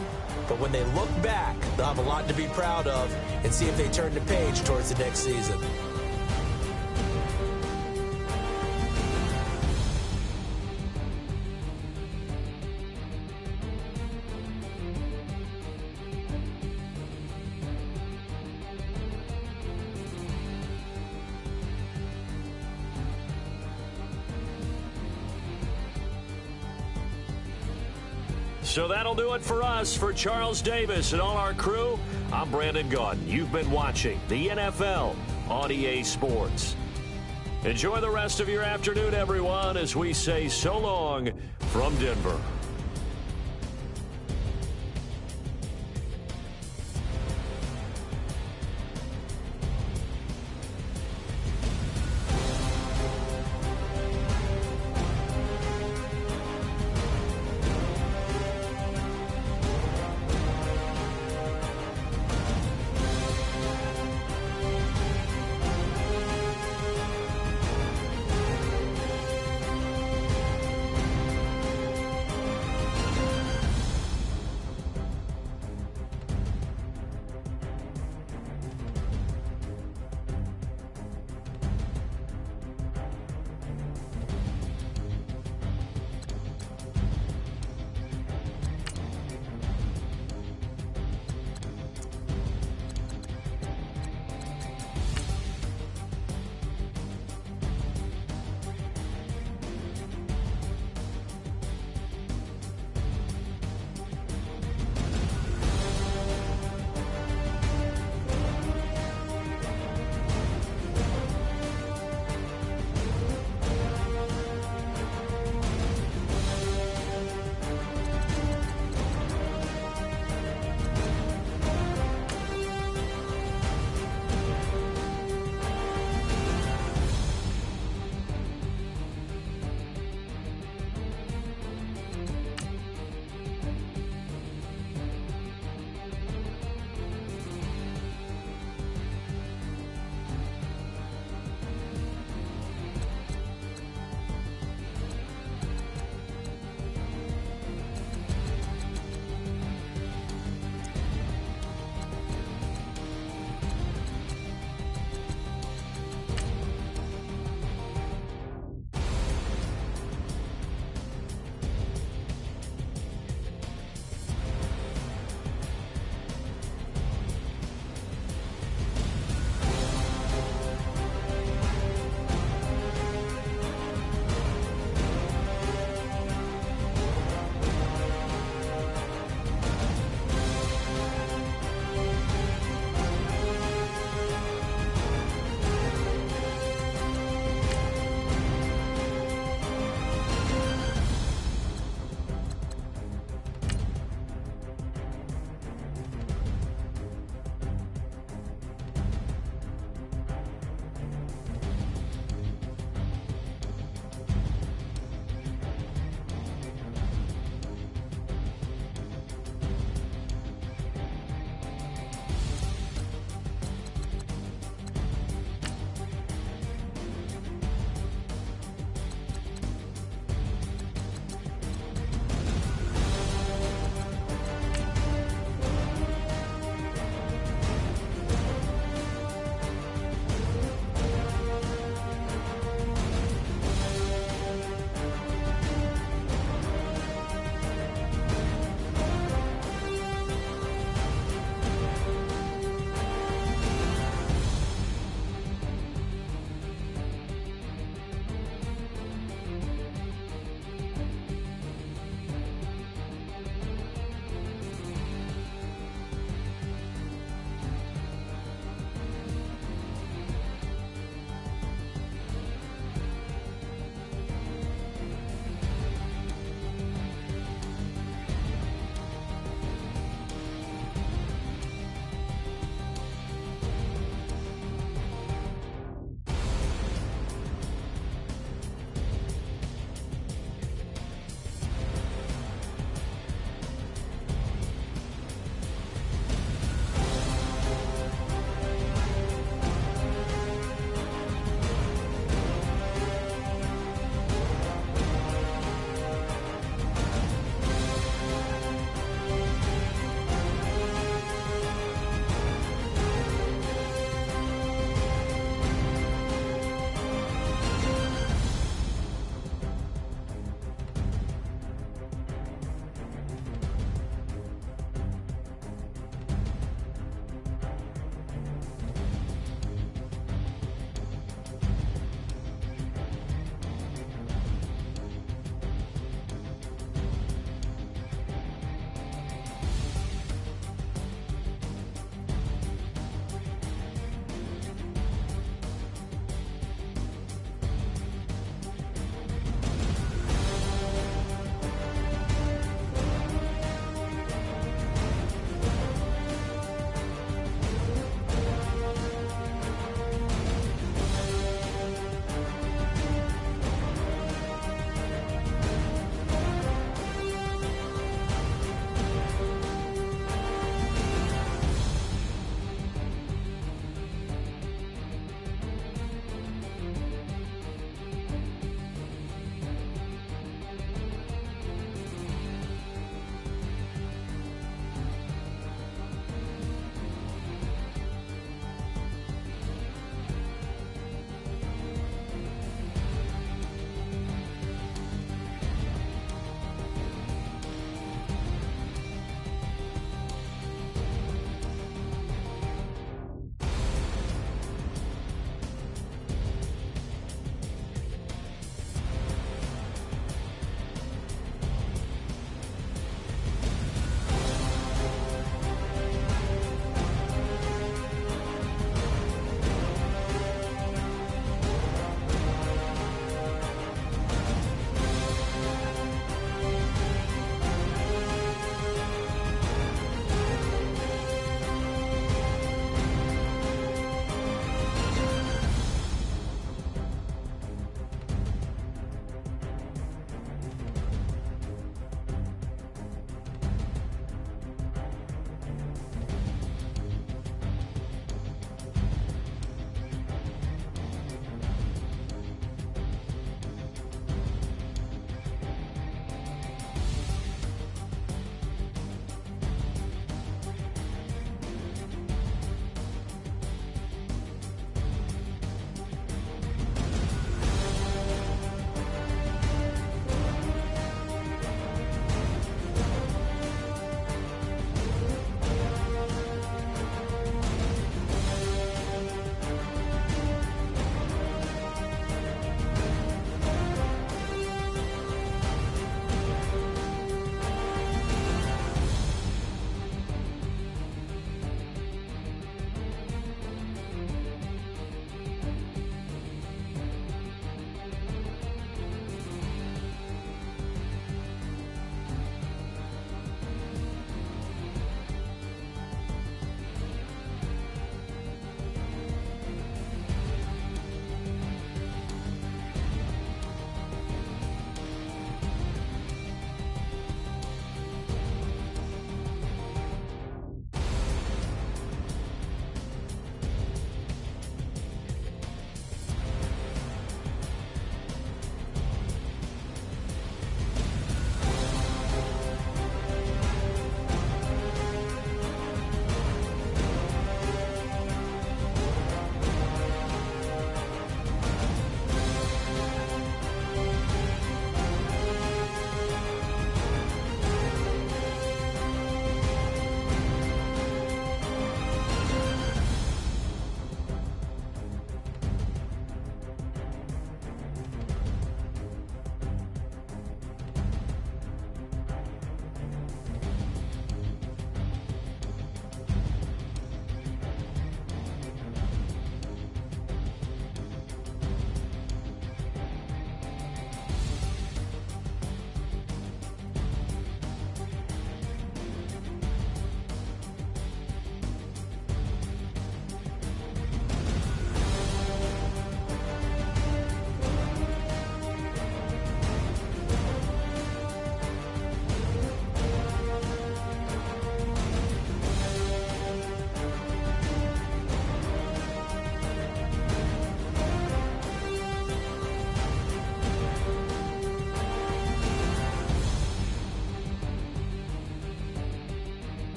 But when they look back, they'll have a lot to be proud of and see if they turn the page towards the next season. So that'll do it for us. For Charles Davis and all our crew, I'm Brandon Gaudin. You've been watching the NFL on EA Sports. Enjoy the rest of your afternoon, everyone, as we say so long from Denver.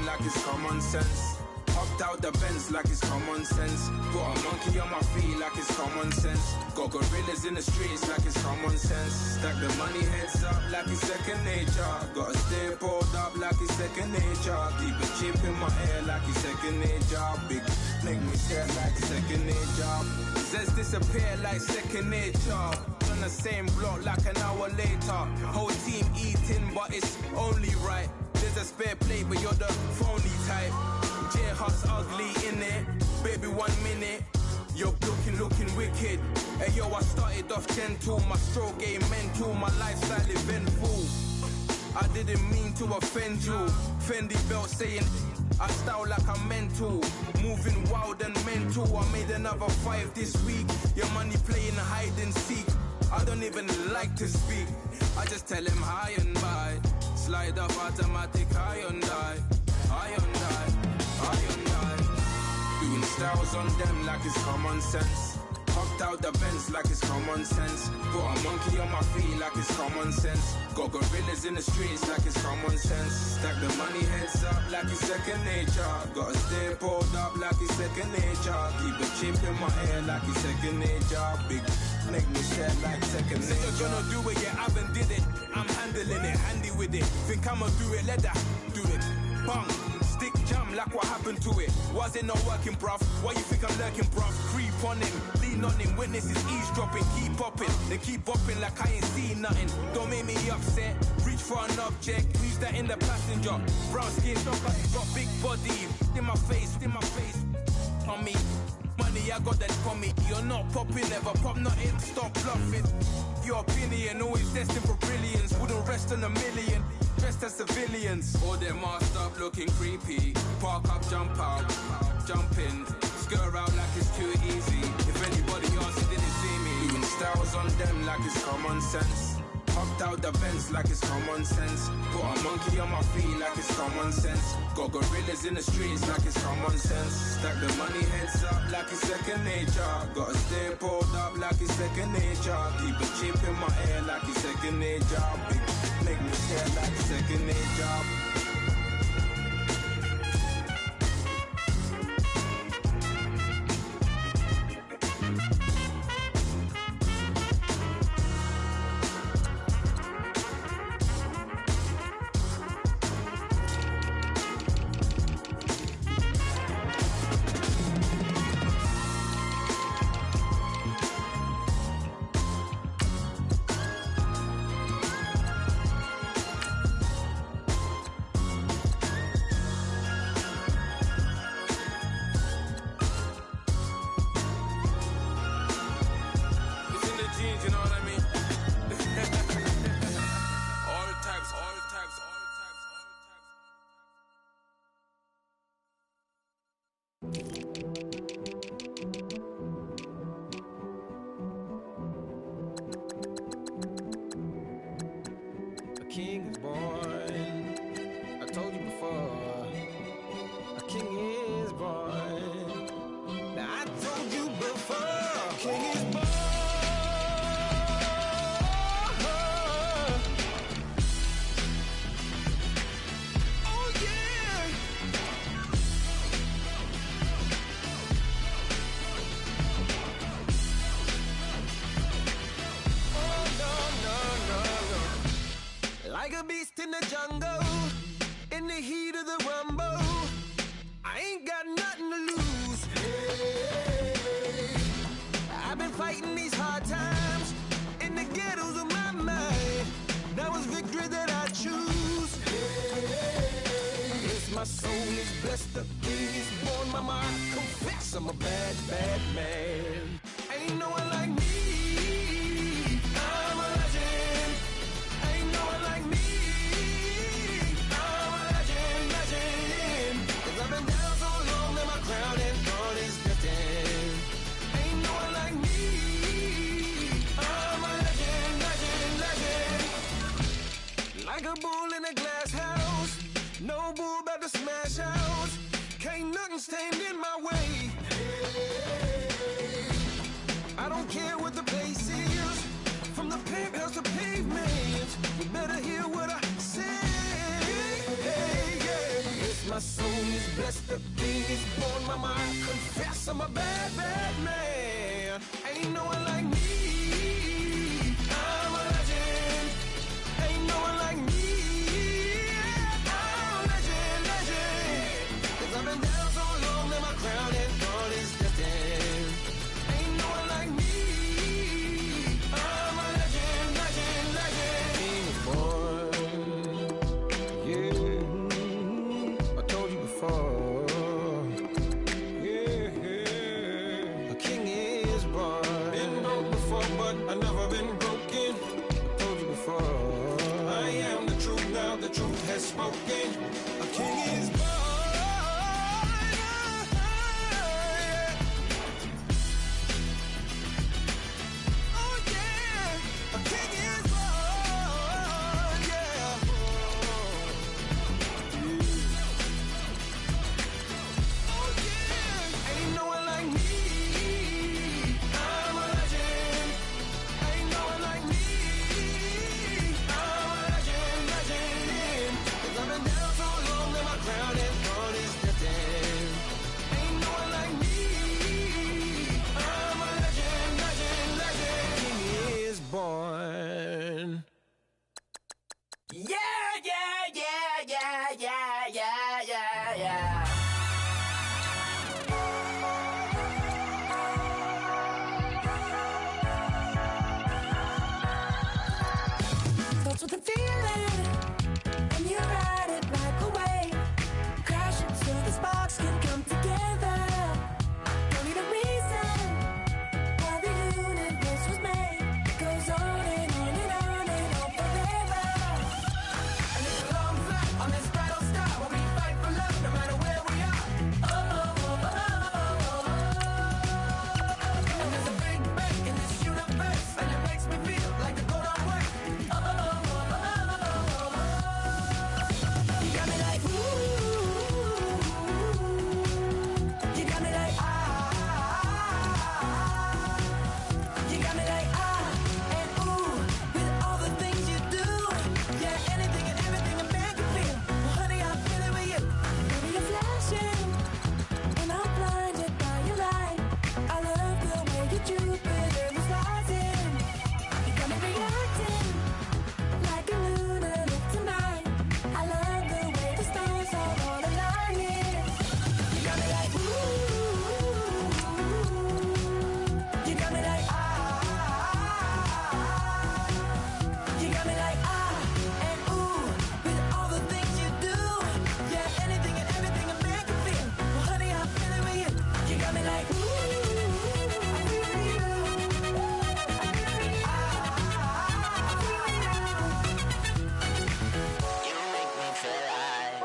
like it's common sense. Hopped out the Benz like it's common sense. Put a monkey on my feet like it's common sense. Got gorillas in the streets like it's common sense. Stack the money heads up like it's second nature. Gotta stay pulled up like it's second nature. Keep a chip in my ear like it's second nature. Big make me stare like second nature. Says disappear like second nature. On the same block like an hour later. Whole team eating but it's only right. There's a spare plate but you're the phony type. J-Hut's ugly in it. Baby 1 minute. You're looking wicked. Hey yo, I started off gentle. My stroke game mental. My lifestyle eventful. I didn't mean to offend you. Fendi belt saying I style like I'm mental. Moving wild and mental. I made another 5 this week. Your money playing hide and seek. I don't even like to speak. I just tell him hi and bye. Slide off automatic high and die. High and die. High and die. Doing styles on them like it's common sense. Hopped out the Benz like it's common sense. Put a monkey on my feet like it's common sense. Got gorillas in the streets like it's common sense. Stack the money heads up like it's second nature. Gotta stay pulled up like it's second nature. Keep a chip in my ear like it's second nature. Big make me share like second nature. You're gonna do it, yeah, I haven't did it. I'm handling it, handy with it. Think I'ma do it, let that do it. Bang. Stick jam like what happened to it. Was it not working, bruv? Why you think I'm lurking, bruv? Creep on him, lean on him, witnesses eavesdropping. Keep popping, they keep bopping like I ain't seen nothing. Don't make me upset, reach for an object. Who's that in the passenger? Brown skin, got big body. In my face, on me. Money, I got that for me. You're not popping, never pop nothing. Stop bluffing. Your opinion, always destined for brilliance. Wouldn't rest on a million. Dressed as civilians. All them masked up looking creepy. Park up, jump out, jump in. Skirt out like it's too easy. If anybody else didn't see me. Doing styles on them like it's common sense. Hopped out the Benz like it's common sense. Put a monkey on my feet like it's common sense. Got gorillas in the streets like it's common sense. Stack the money heads up like it's second nature. Gotta stay pulled up like it's second nature. Keep a chip in my ear like it's second nature. Big make me stare like second nature. King is born. I told you before, a king is born. Now I told you before, a king is born. Oh yeah. Oh no, no, no, no. Like a beast in the jungle, in the heat of the rumble, I ain't got nothing to lose. Hey, I've been fighting these hard times in the ghettos of my mind. Now it's victory that I choose. Hey, yes, my soul is blessed, the king is born. Mama, I confess I'm a bad, bad man. Ain't no one like me. I'm a legend. Ain't no one like me. I'm a legend, legend. 'Cause I've been down so long. smoking. A king is born. Oh yeah, a king is born. Yeah. Oh yeah, ain't no one like me. I'm a legend. Ain't no one like me. I'm a legend, legend. 'Cause I've been down so long that my crown is gone, is nothing. Ain't no one like me. I'm a legend, legend, legend. King is born. Yeah, yeah, yeah, yeah, yeah, yeah, yeah, yeah. Starts with a feeling, and you ride it like a wave. Crash it so the sparks can come together. Don't need a reason why the universe was made. It goes on and on and on and on forever. And it's a long flight on this battle star where we fight for love no matter where we are. Oh, oh, oh, oh, oh, oh. And there's a big bang in this universe, and it makes me feel like the go don't work. Oh, oh, oh, oh, oh, oh. You got me like ooh. You got me like ah. You got me like ah and ooh with all the things you do. Yeah, anything and everything a man can feel. Well, honey, I feel it with you. Baby, you're flashing, and I'm blinded by your light. I love the way you Jupiter is rising. You got me reacting like a lunatic tonight. I love the way the stars are all aligning. You got me like ooh. You got me like ah. You got me like ah and ooh with all the things you do. Yeah, anything and everything a man can feel. Well, honey, I feel it with you. You got me like ooh. I feel it with you. You make me feel like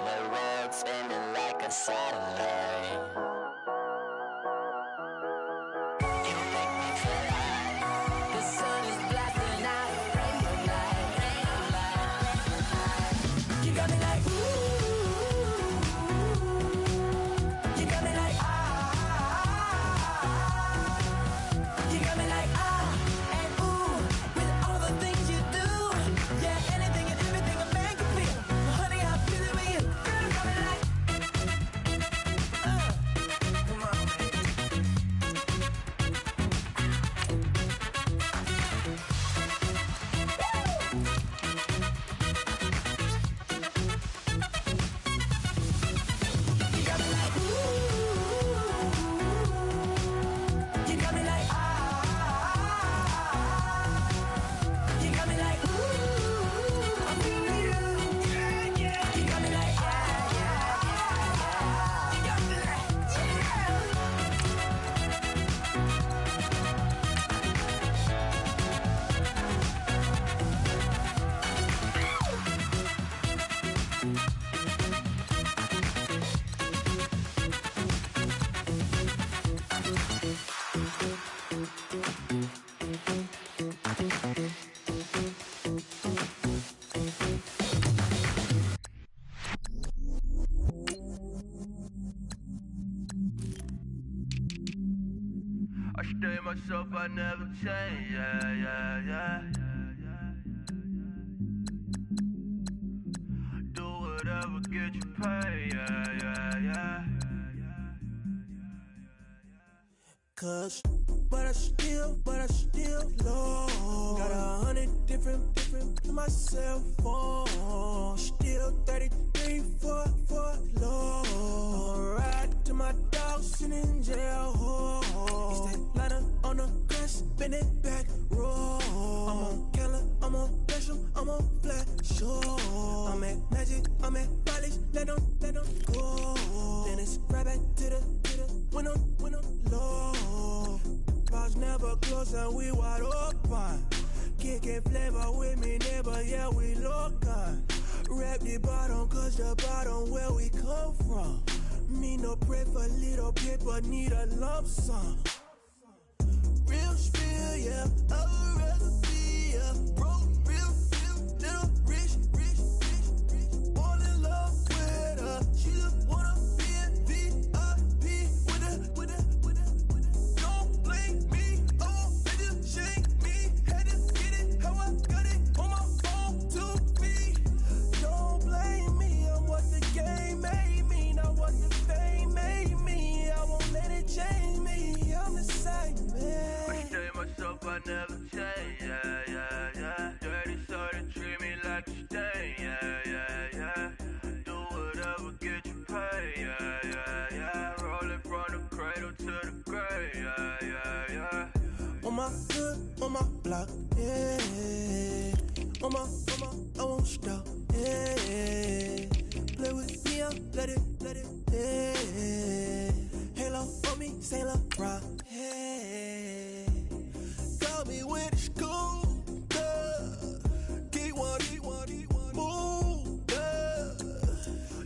the world's spinning like a satellite. You make me feel like The sun is blasting out, rainbow light, rainbow light, rainbow light. You got me like ooh. You got me like ah. You got me like ah and ooh with all the things you do. Yeah, anything and everything a man can feel. Well, honey, I feel it with you. Girl, you got me like come on, man. You got me like ooh. You got me like ah. You got me like ooh. I feel you. Yeah, yeah. You got me like ah, yeah, yeah. You got me like I stay myself, I never change. Yeah, yeah, yeah. Do whatever, get you paid. Yeah, yeah, yeah. Cause, but I still low. Got 100 different to my cell phone. Still 33 for low. I'ma ride to my dog sitting in jail. It's that liner on the grass, spin it back, roll. I'm on Keller, I'm on Bishop, I'm on Flat Shore. I'm at Magic, I'm at Polish, let them go. Then it's right back to the when I'm low. Bars never close and we wide open. Kicking flavor with me neighbor, yeah we local. Rap the bottom, cause the bottom where we come from. Me no pray for little paper, need a lump sum. Real spill, yeah, I would rather be, yeah. Broke, real, little rich. All in love with her. She just wanna be in VIP with her. Don't blame me, oh, they just shame me. Had to get it, how I got it on my phone to me. Don't blame me, I'm what the game made me, not what the fame made me. I won't let it change me, I'm the same man. I stay myself, I never change, yeah. Dirty, so they treat me like a stain, yeah. Do whatever, get you paid, yeah. Roll it from the cradle to the grave, yeah. On my hood, on my block, yeah. On my, I won't stop, yeah. Play with me, I'll let it, yeah. Halo on me, Sailor Rock, yeah. Got me with the school, yeah. Keep one, move, yeah.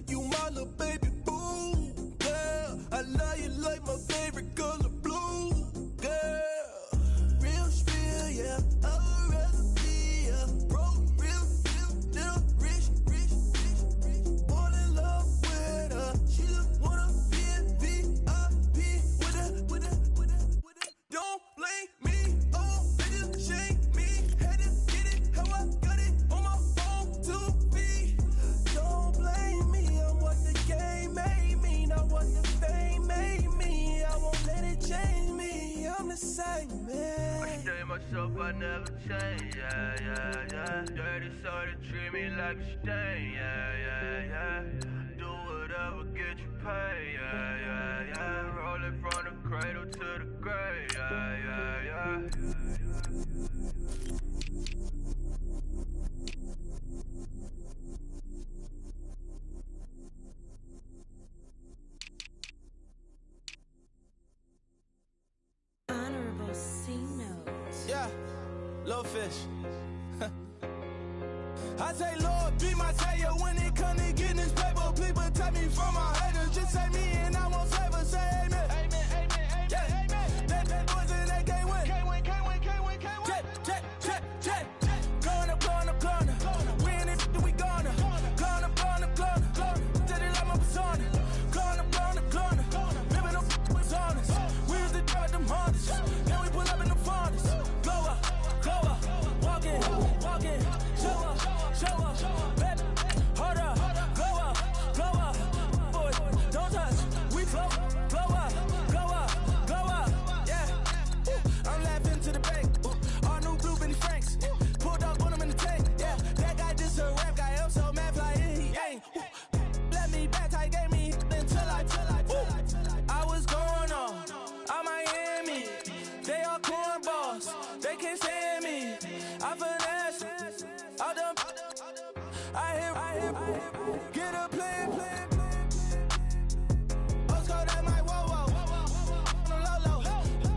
You my little baby boo, yeah. I love you like my favorite color blue, girl. Real spill, yeah. I would rather be, yeah. Broke, real, little rich. All in love with her. She just wanna be in VIP with her. Don't blame me, oh, they just shame me. Had to get it, how I got it on my phone to me. Don't blame me, I'm what the game made me, not what the fame made me. I won't let it change me, I'm the same man. I stay myself, I never change, yeah. Dirty, so they treat me like a stain, yeah. Do whatever, get you paid, yeah. Roll it from the cradle to the grave, yeah. Honorable C notes. Yeah, little fish. I say, Lord, be my savior when it come to getting this paper. Please protect me from my haters. Just say me and I won't save her. Say amen. Yeah. That boys in that game win. Jet. Going up. We in it, we gonna. Going up. Steady like my persona. Going up. Living no was honest. We used to drive them Hondas. Now we pull up in the Fondas. Glow up. Walking. Show up. Baby, hold up. Glow up. Boy, don't touch. We flow. Glow up. Yeah. I'm laughing to the bank. All new blue Benny Franks. Pulled up on him in the tank. Yeah. That guy just a rap guy. I'm so mad fly in. He ain't. Let me back. I gave me until I was going on. I'm Miami. They all cornballs. They can't stand me. I finesse. I done. I hear. Get a plan. Let's go that my whoa. No low.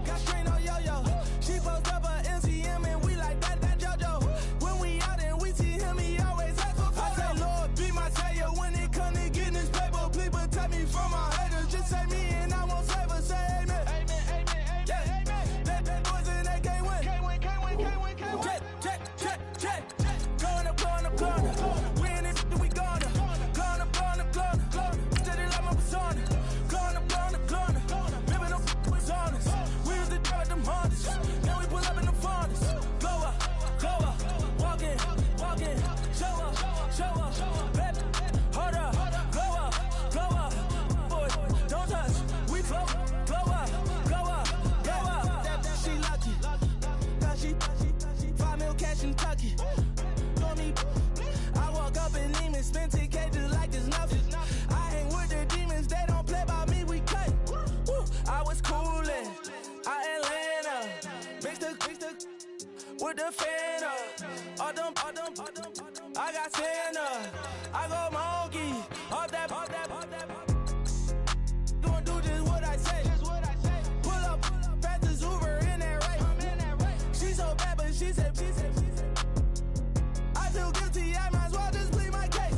Got screen on yo. She post up a MCM and we like that JoJo. When we out and we see him, he always asks for photo. I say, Lord, be my savior when it come to getting this paper. Please protect me from my haters. Just say me and I won't save her. Say amen. Yeah. That boys in that game win. Jet. Going up. We in it, we gonna. Going up. Steady like my persona. Going up. Living no was honest. We used to drive them Hondas. Now we pull up in the Fondas. Glow up. Walking. Show up. Baby, hold up. Glow up. Boy, don't touch. We flow. Glow up. She lucky. Cause she 5 mil cash in Kentucky. Know me. I walk up in demons, spend 10K just like it's nothing. I hang with the demons, they don't play by me, we cut. I was coolin', Atlanta, mixed with the Fanta. All them, I got Santa, I go monkey, all that. Gonna do just what I say. Pull up, fast as Uber in that race. She so bad, but she said. I feel guilty, I might as well just plead my case.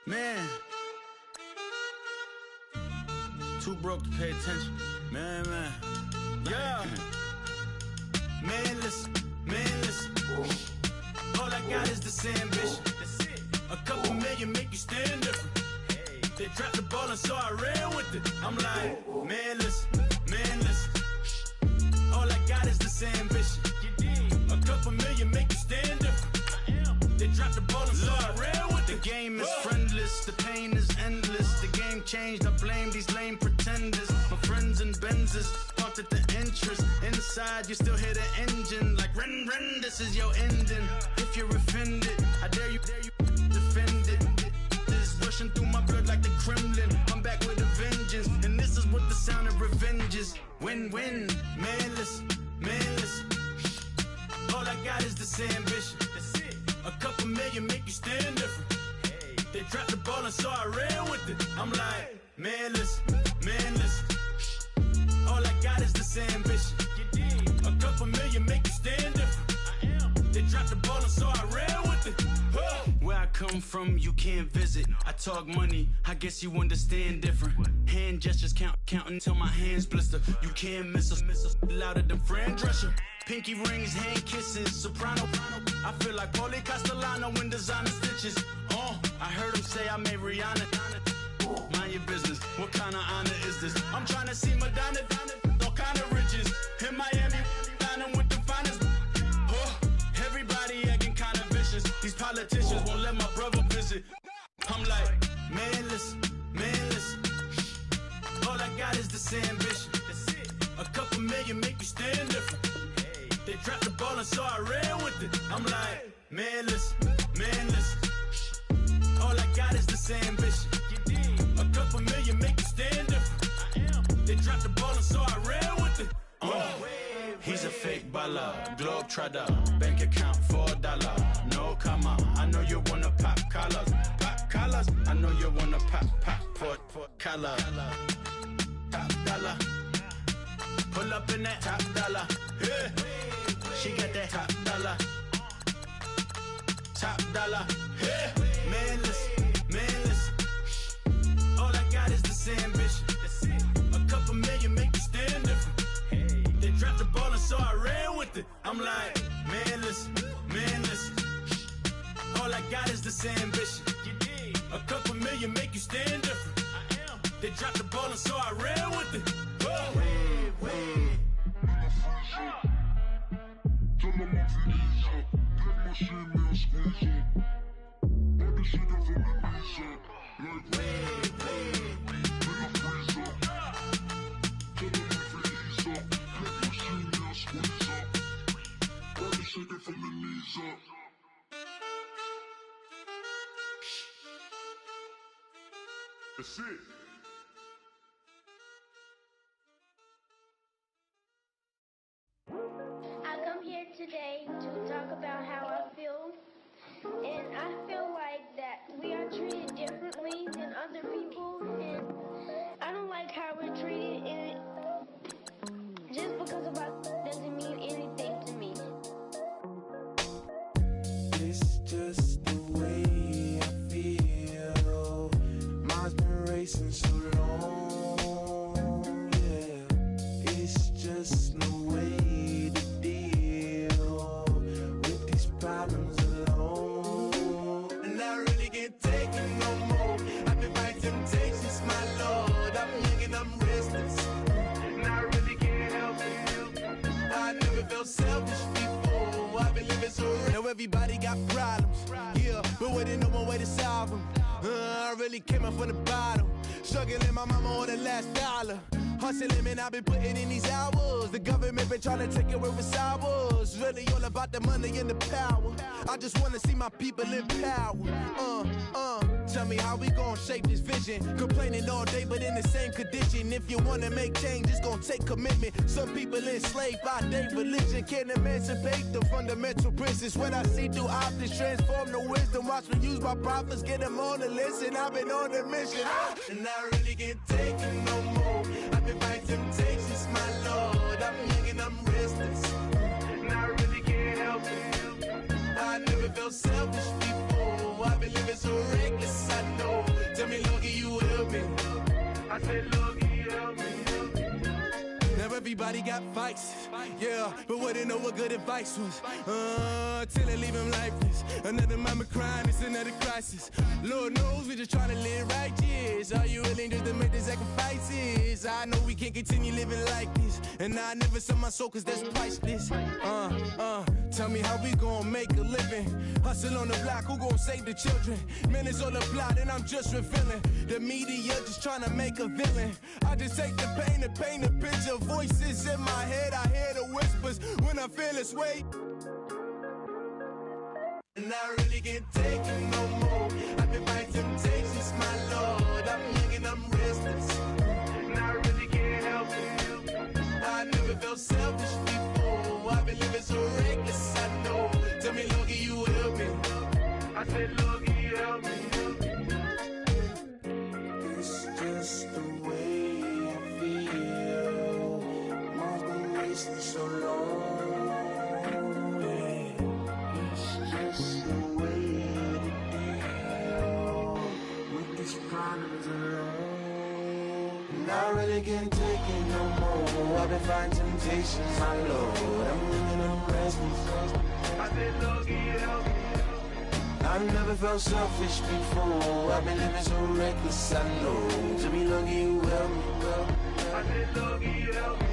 Man, too broke to pay attention. Man. Yeah. Man, listen. All I got is this ambition. A couple million make you stand different. They dropped the ball and so I ran with it. I'm like, man, listen. All I got is this ambition. A couple million make you stand different. They dropped the ball and so I ran with it. The game is friendless, the pain is endless. The game changed, I blame these lame pretenders. My friends and Benzes parked at the entrance. Inside, you still hear the engine. Like, ren, this is your ending. If you're offended, I dare you defend it. This rushing through my blood like the Kremlin. I'm back with a vengeance. And this is what the sound of revenge is. Win-win, man, listen. All I got is this ambition. A couple million make you stand different. They dropped the ball and so I ran with it. I'm like, man, listen. All I got is this ambition. A couple million make you stand different. They dropped the ball and so I ran with it. Where I come from, you can't visit. I talk money, I guess you understand different. Hand gestures counting till my hands blister. You can't miss us louder than Fran Drescher. Pinky rings, hand kisses, soprano. I feel like Paulie Castellano in designer stitches. I heard him say I made Rihanna. Mind your business, what kind of honor is this? I'm trying to see Madonna, all kind of riches. In Miami, dining with the finest. Everybody acting kind of vicious. These politicians won't let my brother visit. I'm like, man, listen. All I got is this ambition. A couple million make you stand different. They dropped the ball and so I ran with it. I'm like, man, listen. All I got is this ambition. A couple million make you stand different. They dropped the ball and so I ran with it. He's a fake baller, globe trotter, bank account $4, no comma. I know you wanna pop collars. I know you wanna pop collar. Top dollar, pull up in that top dollar. Yeah. She got that top dollar. Yeah. Man, listen. All I got is this ambition. A couple million make you stand different. They dropped the ball and so I ran with it. I'm like, man, listen. All I got is this ambition. A couple million make you stand different. They dropped the ball and so I ran with it. That's it. I come here today to talk about how I feel, and I feel like that we are treated differently than other people, and I don't like how we're treated, and just because of us doesn't mean anything to me. It's just the way I feel. Mine's been racing so long, yeah. It's just no way to deal with these problems alone. And I really can't take it no more. I've been fighting temptations, my Lord. I'm young and I'm restless, and I really can't help it. I never felt selfish before. I've been living so real. Now everybody got problems, yeah, but waiting no one way to solve them. I really came up from the bottom, struggling my mama on the last dollar. Hustling, man, I've been putting in these hours. The government been trying to take away what's ours. Really all about the money and the power. I just wanna see my people in power. Tell me how we gon' shape this vision. Complaining all day, but in the same condition. If you wanna make change, it's gon' take commitment. Some people enslaved by their religion can't emancipate the fundamental principles. What I see through optics transform the wisdom. Watch me use my prophets, get them on the list, and I've been on a mission. And I really can't take it no more. I've been fighting temptations, my Lord. I'm young and I'm restless, and I really can't help it. I never felt selfish before. I've been living so reckless, I know. everybody got vices. Yeah, but wouldn't know what good advice was. Till they leave him lifeless. Another mama crying, it's another crisis. Lord knows we just trying to live righteous. Are you willing just to make the sacrifices? I know we can't continue living like this. And I never sell my soul cause that's priceless. Tell me how we gon' make a living. Hustle on the block, who gon' save the children? Man, it's all a plot and I'm just revealing. The media just trying to make a villain. I just take the pain and paint a picture. Voices in my head, I hear the whispers when I feel this way. And I really can't take it no more. I've been fighting temptations, my lord. I'm young and I'm restless. And I really can't help it. I never felt selfish before. I've been living so reckless, I know. Tell me, Lord, can you help me? I said, Lord, can you help me? It's just the way I feel. Mom's been wasting so long. Just the way to deal with these problems alone. And I really can't take it no more. I've been fighting temptations, my Lord. I'm living on restless. I said, Lord, can you help me? I've never felt selfish before. I've been living so reckless, I know. Tell me, Lord, can you help me? I said, Lord, can you help me?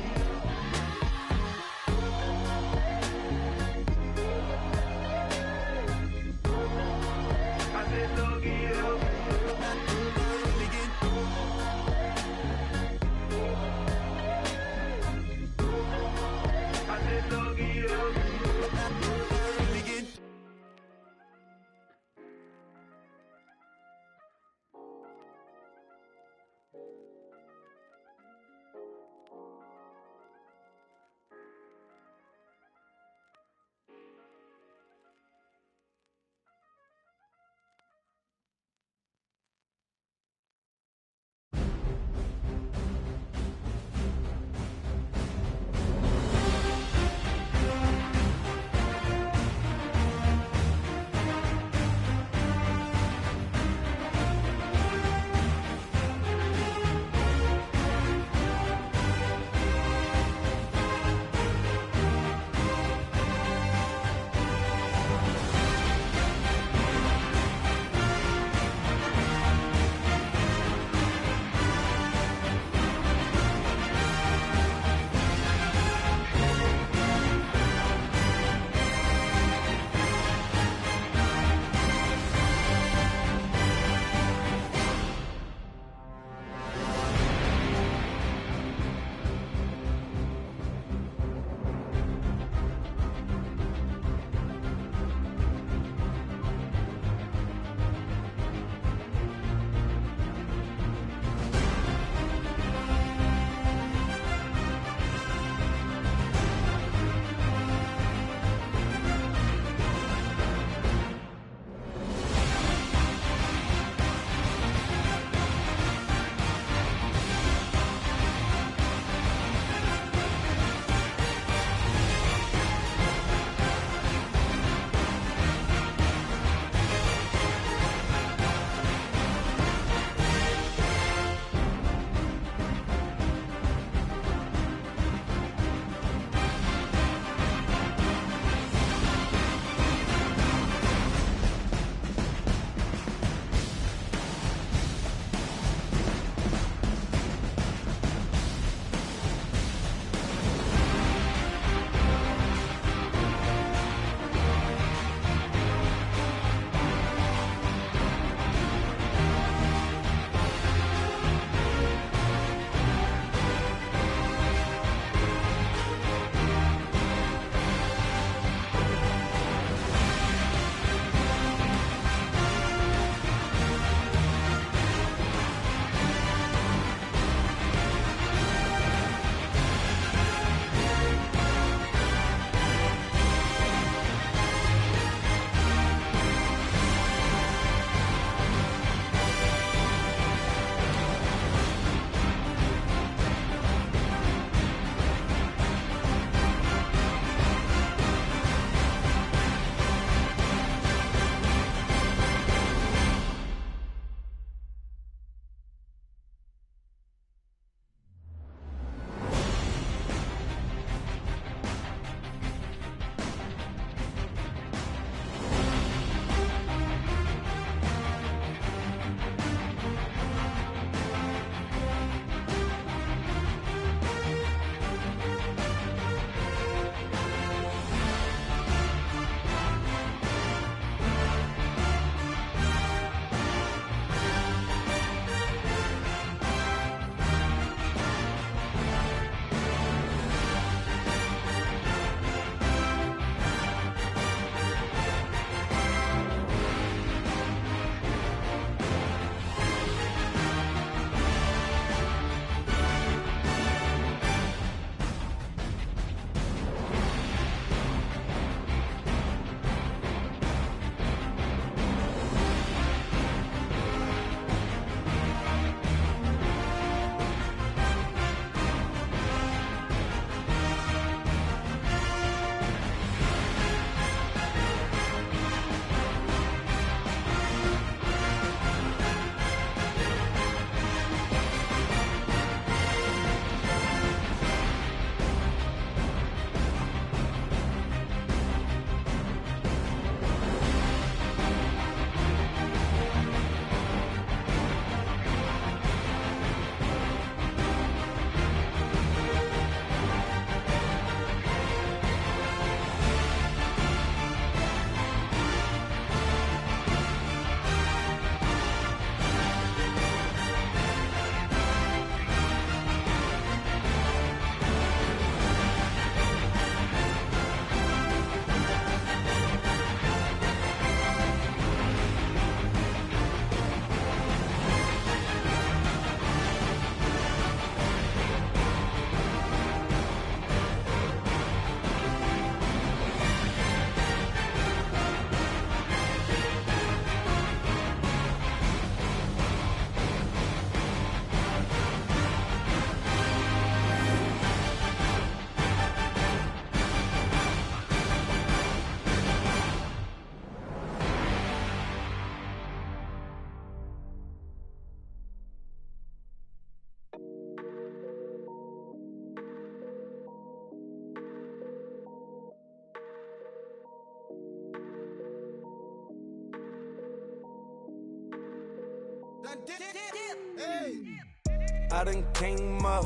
I done came up,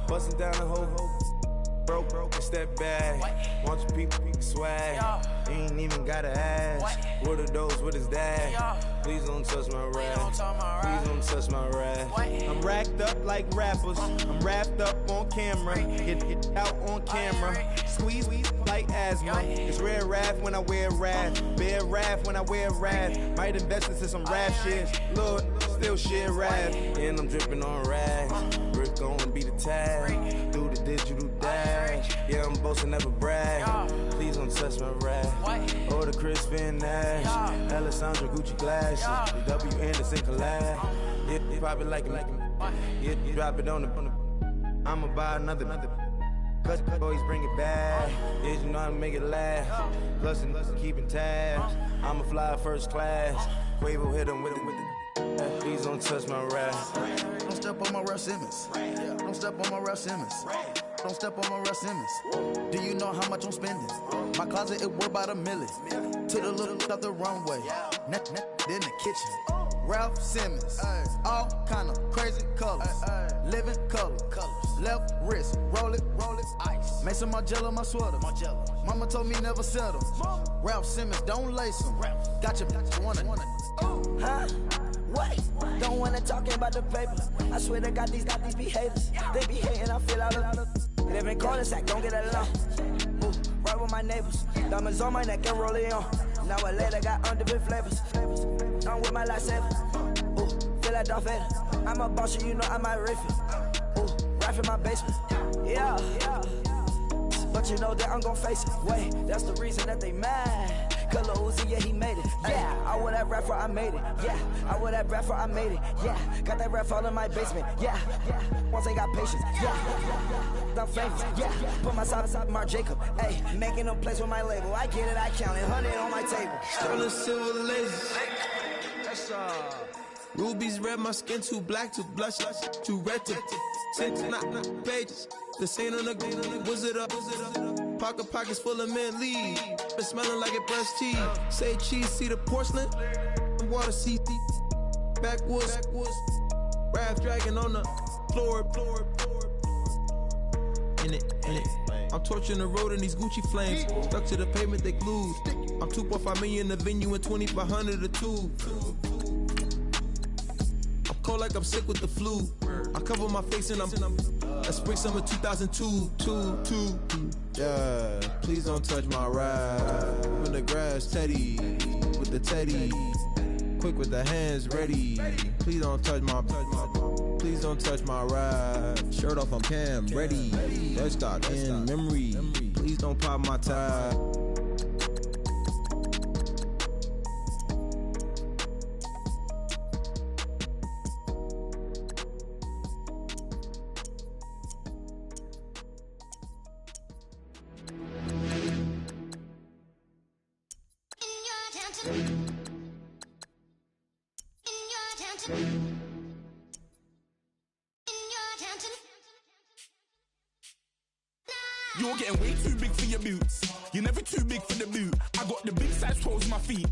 bustin' down the whole broke, it's that bad. Want your people swag, you ain't even gotta ask. What are those, what is that? Please don't touch my rap, please don't touch my rap. I'm racked up like rappers, I'm wrapped up on camera, hit out on camera, squeeze like asthma. It's rare wrath when I wear wrath, bare wrath when I wear wrath. Might invest into some rap shit, Lord, still shit rap. And I'm dripping on rags, Rick gon' be the tag, do the digital dash. Yeah, I'm boasting, never brag. Please don't touch my rap. Or the Chris Van Nash, Alessandra Gucci glasses, the W Anderson collab. Yeah, you probably like it. Yeah, you drop it on the. I'ma buy another. Cause always bring it back. Yeah, you know how to make it laugh. Plus and keeping tabs. I'ma fly first class. Quavo hit him with it. Please don't touch my rap. Don't step on my Ralph Simmons. Don't step on my Ralph Simmons. Don't step on my Ralph Simmons. Do you know how much I'm spending? My closet, it worth about $1 million. To the little out the runway. Then the kitchen. Ralph Simmons. All kind of crazy colors. Living color. Left wrist. Roll it. Ice. Mason Margiela, my sweater. Mama told me never settle. Ralph Simmons, don't lace him. Got your wanna. Huh? What? Don't wanna talk about the paper. I swear to God, these be haters. They be hating, I feel out of. Live in cul-de-sac, don't get along. Ooh, right with my neighbors. Diamonds on my neck and roll it on. Now I later got underbit flavors. I'm with my lifesaver. Ooh, feel like Darth Vader. I'm a boss, you know I might riff it. Ooh, right in my basement. Yeah. But you know that I'm gon' face it. Wait, that's the reason that they mad. Color Uzi, yeah, he made it. Yeah, I wear that rapper, I made it. Yeah, I wear that rapper, I made it. Yeah, got that rap all in my basement. Yeah, once I got patience. Yeah, I'm famous. Yeah, put myself inside Marc Jacob. Hey, making a place with my label. I get it, I count it. 100 on my table. Sterling silver lasers. Rubies red, my skin too black to blush, too red to tint, not pages. This ain't on the wizard up. Pockets full of mint leaves. It's smelling like it brushed teeth. Say cheese, see the porcelain. Water, see backwoods. Wrath dragging on the floor. In it. I'm torching the road in these Gucci flames. Stuck to the pavement, they glued. I'm 2.5 million in the venue and 2,500 a tube. I'm cold like I'm sick with the flu. I cover my face and I'm spring summer 2002. Yeah, please don't touch my ride. In the grass, Teddy, with the Teddy. Quick with the hands ready. Please don't touch my ride. Shirt off, I'm Cam, ready. Let's start in memory. Please don't pop my tie. You're getting way too big for your boots. You're never too big for the boot. I got the big size toes on my feet.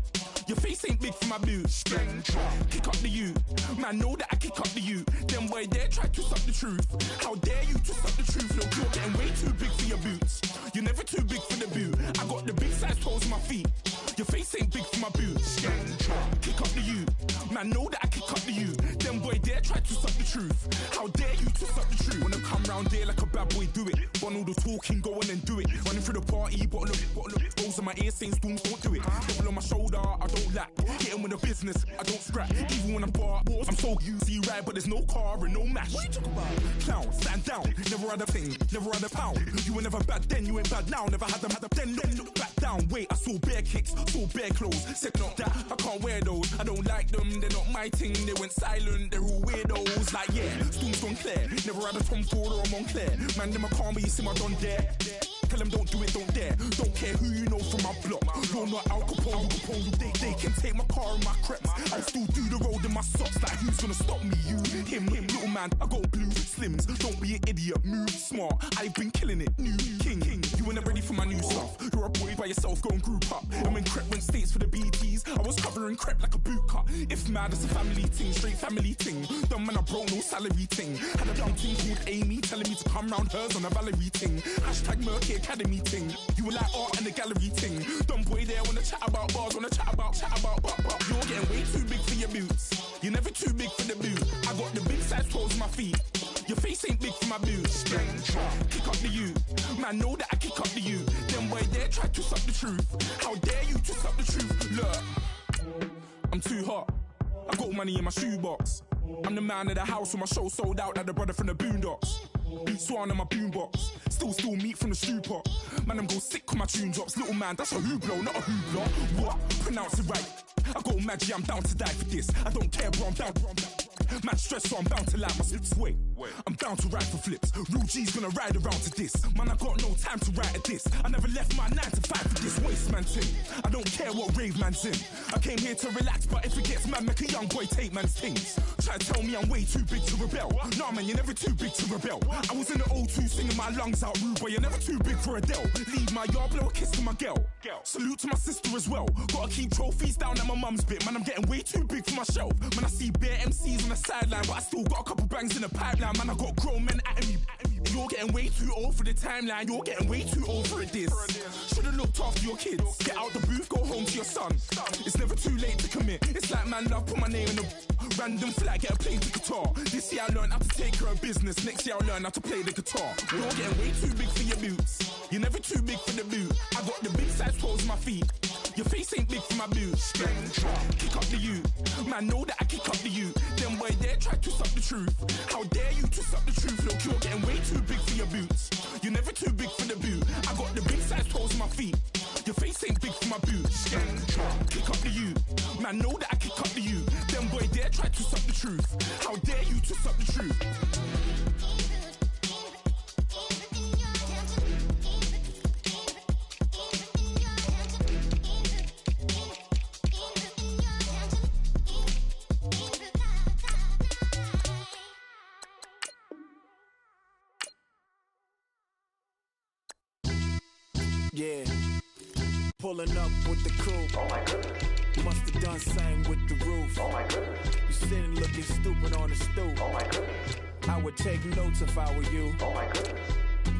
Your face ain't big for my boots. Kick up the you. Man, know that I kick up the you. Them boy there try to suck the truth. How dare you to suck the truth? Look, you're getting way too big for your boots. You're never too big for the boot. I got the big size toes on my feet. Your face ain't big for my boots. Kick up the you. Man, know that I kick up the you. Them boy there try to suck the truth. How dare you to suck the truth? Wanna come round there like a bad boy, do it. Want all the talking, go on and do it. Running through the party, bottle up. Rolls on my ear saying storms, don't do it. Double on my shoulder, I don't lack. Getting with the business, I don't scrap. Even when I'm bar, I'm so you see right, but there's no car and no match. What you talk about? Clown, stand down. Never had a thing, never had a pound. You were never bad then, you ain't bad now. Never had them, then look back down. Wait, I saw bare kicks, saw bare clothes. Said not that, I can't wear those. I don't like them, they're not my thing. They went silent, they're all weirdos. Like yeah, storm's gone clear. Never had a Tom Ford or a Montclair. Man, them a calm, but you see my don there. tell them don't do it, don't dare. Don't care who you know from my block. You're not Al Capone, they can take my car and my creps. I'll still do the road in my socks. Like who's gonna stop me? You, him, little man. I got blue slims. Don't be an idiot, move smart. I've been killing it, new king. You ain't ready for my new stuff. You're a boy by yourself, go and group up. And when Crep went states for the BTs, I was covering Crep like a boot cut. If mad, it's a family thing, straight family thing. Dumb man, I broke no salary thing. Had a young thing called Amy telling me to come round hers on a Valerie thing. Hashtag Murky Academy thing. You were like art and the gallery thing. Dumb boy there wanna chat about bars, wanna chat about. You're getting way too big for your boots. You're never too big for the boot. I got the big size toes on my feet. Your face ain't big for my boots. Kick up the you. Man, know that I kick up the you. Them boy there try to suck the truth. How dare you to suck the truth? Look, I'm too hot. I got money in my shoebox. I'm the man of the house when my show sold out like the brother from the Boondocks. Beat Swan in my boombox. Still meat from the stew pot. Man, I'm go sick when my tune drops. Little man, that's a hooplo, not a hoopla. What? Pronounce it right. I go Maggie, I'm down to die for this. I don't care, bro, I'm down. Man stressed, so I'm bound to like my slips. Wait, I'm bound to ride for flips. Real G's gonna ride around to this. Man, I got no time to write at this. I never left my 9 to 5 for this waste man thing. I don't care what rave man's in. I came here to relax, but if it gets mad, make a young boy take man's things. Try to tell me I'm way too big to rebel. Nah, man, you're never too big to rebel. I was in the O2 singing my lungs out rude, but you're never too big for Adele. Leave my yard, blow a kiss to my girl. Salute to my sister as well. Gotta keep trophies down at my mum's bit. Man, I'm getting way too big for my shelf. Man, I see bare MCs on the sideline, but I still got a couple bangs in the pipeline. Man, I got grown men at me. You're getting way too old for the timeline. You're getting way too old for a diss. Should've looked after your kids. Get out the booth, go home to your son. It's never too late to commit. It's like man, love, put my name in the random flag, get a play the guitar. This year I learned how to take care of business. Next year I'll learn how to play the guitar. You're getting way too big for your boots. You're never too big for the boot. I got the big size toes on my feet. Your face ain't big for my boots. Kick up the you. Man, know that I kick up the you. Them boy there try to suck the truth. How dare you to suck the truth? Look, you're getting way too big for your boots. You're never too big for the boot. I got the big size toes on my feet. Your face ain't big for my boots. Kick up the you. Man, know that I kick up the you. Them boy there try to suck the truth. How dare you to suck the truth? Yeah, pulling up with the coupe. Oh my goodness. Must have done same with the roof. Oh my goodness. You sitting looking stupid on the stoop. Oh my goodness. I would take notes if I were you. Oh my goodness.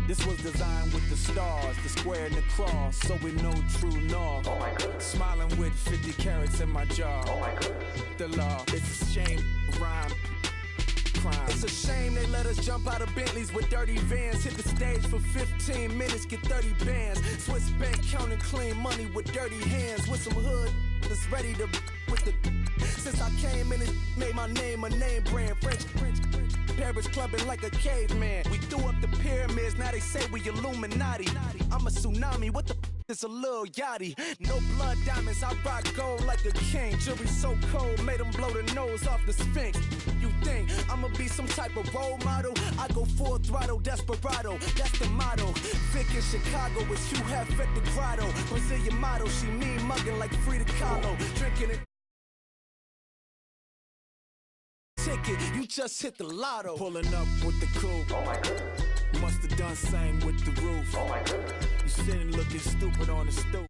This was designed with the stars, the square and the cross, so we know true north. Oh my goodness. Smiling with 50 carats in my jaw. Oh my goodness. The law, it's a shame, rhyme. Crime. It's a shame they let us jump out of Bentleys with dirty vans. Hit the stage for 15 minutes, get 30 bands. Swiss bank counting clean money with dirty hands. With some hood that's ready to with the. Since I came in and made my name a name brand. French. Paris clubbing like a caveman. We threw up the pyramids, now they say we Illuminati. I'm a tsunami, what the is a little yachty. No blood diamonds, I rock gold like a king. Jury so cold, made them blow the nose off the Sphinx. You think I'ma be some type of role model? I go full throttle, desperado, that's the motto. Vic in Chicago, it's you have at the grotto. Brazilian model, she mean mugging like Frida Kahlo. Drinking it. Ticket, you just hit the lotto. Pulling up with the coupe. Oh my goodness. Must have done same with the roof. Oh my goodness. You sitting looking stupid on the stoop.